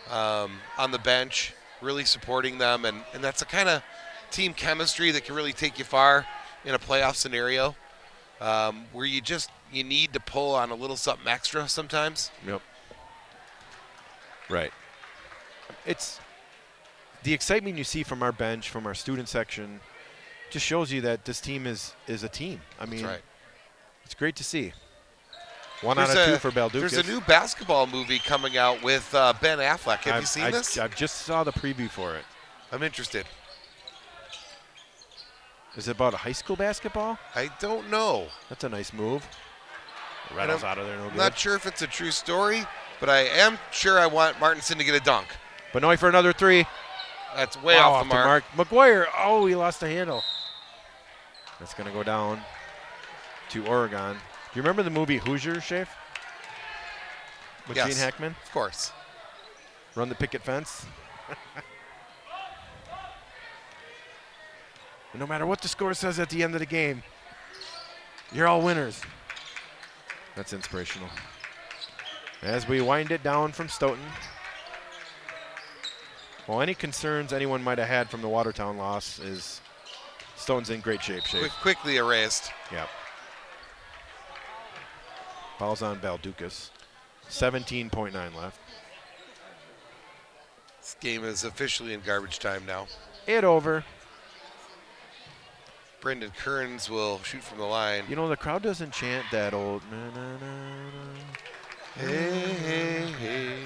on the bench, really supporting them. And that's the kind of team chemistry that can really take you far in a playoff scenario, where you need to pull on a little something extra sometimes. Yep. Right. It's the excitement you see from our bench, from our student section, just shows you that this team is a team. I mean, That's right. It's great to see. 1 out of 2 for Balducas. There's a new basketball movie coming out with Ben Affleck. Have you seen this? I just saw the preview for it. I'm interested. Is it about a high school basketball? I don't know. That's a nice move. Rattles out of there, no I'm good. not sure if it's a true story, but I am sure I want Martinson to get a dunk. Benoit for another 3. That's way Wow, off the mark. McGuire, he lost the handle. That's going to go down to Oregon. Do you remember the movie Hoosier, Shafe? With Yes, Gene Hackman? of course. Run the picket fence. And no matter what the score says at the end of the game, you're all winners. That's inspirational. As we wind it down from Stoughton. Well, any concerns anyone might have had from the Watertown loss is Stoughton's in great shape. Quickly erased. Yep. Ball's on Balducas. 17.9 left. This game is officially in garbage time now. It over. Brendan Kearns will shoot from the line. You know, the crowd doesn't chant that old na na na na. Hey, hey, hey,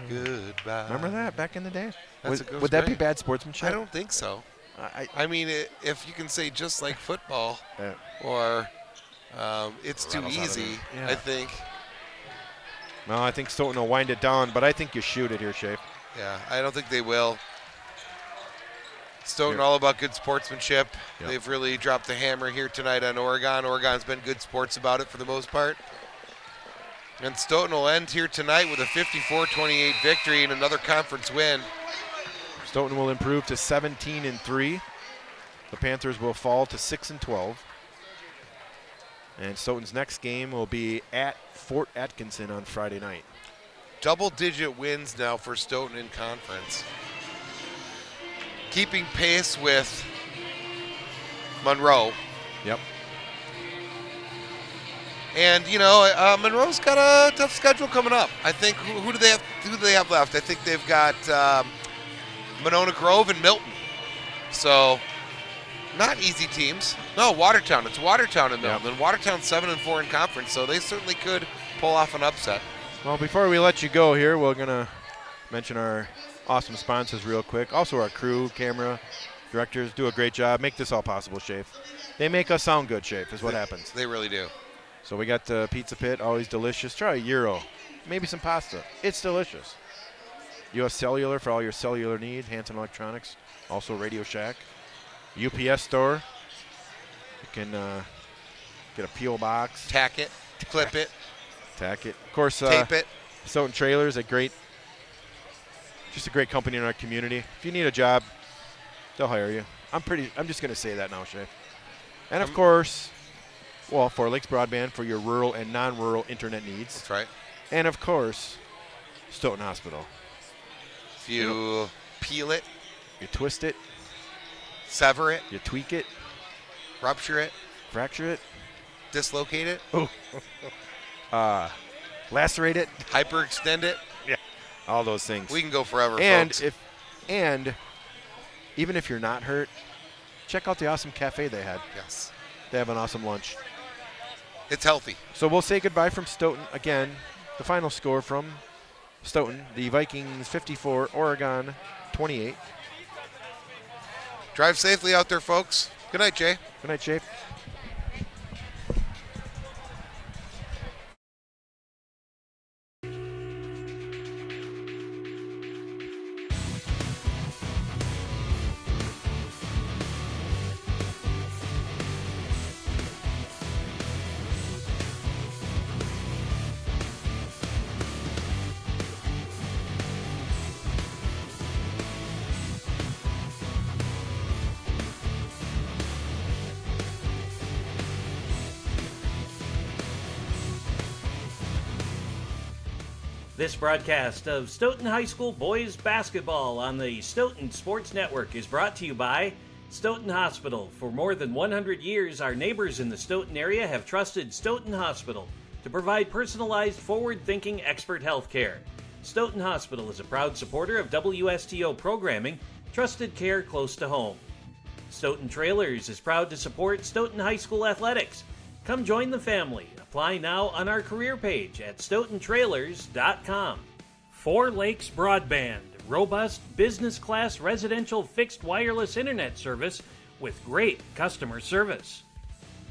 goodbye. Remember that back in the day? Goes Would that be great. bad sportsmanship? I don't think so. I mean, if you can say just like football, Yeah. or it's too Rattles out of easy, there. I Yeah. think. Well, I think Stoughton will wind it down, but I think you shoot it here, Shafe. Yeah, I don't think they will. Stoughton Here. all about good sportsmanship. Yep. They've really dropped the hammer here tonight on Oregon. Oregon's been good sports about it for the most part. And Stoughton will end here tonight with a 54-28 victory and another conference win. Stoughton will improve to 17-3. The Panthers will fall to 6-12. And Stoughton's next game will be at Fort Atkinson on Friday night. Double-digit wins now for Stoughton in conference. Keeping pace with Monroe. Yep. And Monroe's got a tough schedule coming up. I think who do they have? Who do they have left? I think they've got Monona Grove and Milton. So not easy teams. No, Watertown. It's Watertown and Milton. Yep. And Watertown's 7-4 in conference, so they certainly could pull off an upset. Well, before we let you go here, we're gonna mention our awesome sponsors real quick. Also, our crew, camera, directors do a great job. Make this all possible, Shafe. They make us sound good, Shafe, is what happens. They really do. So we got the Pizza Pit, always delicious. Try a gyro, maybe some pasta. It's delicious. U.S. Cellular for all your cellular needs. Hanson Electronics, also Radio Shack. UPS store. You can get a P.O. box. Tack it, clip it, Tack it. Of course, tape it. Stoughton Trailers, just a great company in our community. If you need a job, they'll hire you. I'm just going to say that now, Shay. And of course, Four Lakes Broadband for your rural and non-rural internet needs. That's right. And of course, Stoughton Hospital. If you peel it, you twist it, sever it, you tweak it, rupture it, fracture it, dislocate it, lacerate it, hyperextend it. Yeah, all those things. We can go forever, and folks. Even if you're not hurt, check out the awesome cafe they had. Yes. They have an awesome lunch. It's healthy. So we'll say goodbye from Stoughton. Again, the final score from Stoughton, the Vikings 54, Oregon 28. Drive safely out there, folks. Good night, Jay. Good night, Jay. This broadcast of Stoughton High School boys basketball on the Stoughton Sports Network is brought to you by Stoughton Hospital. For more than 100 years, our neighbors in the Stoughton area have trusted Stoughton Hospital to provide personalized, forward-thinking expert health care. Stoughton Hospital is a proud supporter of WSTO programming, trusted care close to home. Stoughton Trailers is proud to support Stoughton High School athletics. Come join the family. Apply now on our career page at stoughtontrailers.com. Four Lakes Broadband, robust business-class residential fixed wireless internet service with great customer service.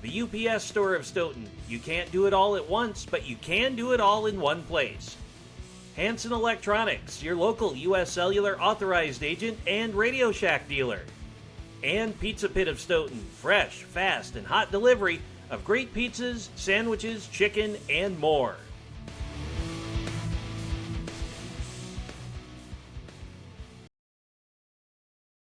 The UPS store of Stoughton. You can't do it all at once, but you can do it all in one place. Hanson Electronics, your local U.S. Cellular authorized agent and Radio Shack dealer. And Pizza Pit of Stoughton, fresh, fast, and hot delivery of great pizzas, sandwiches, chicken, and more.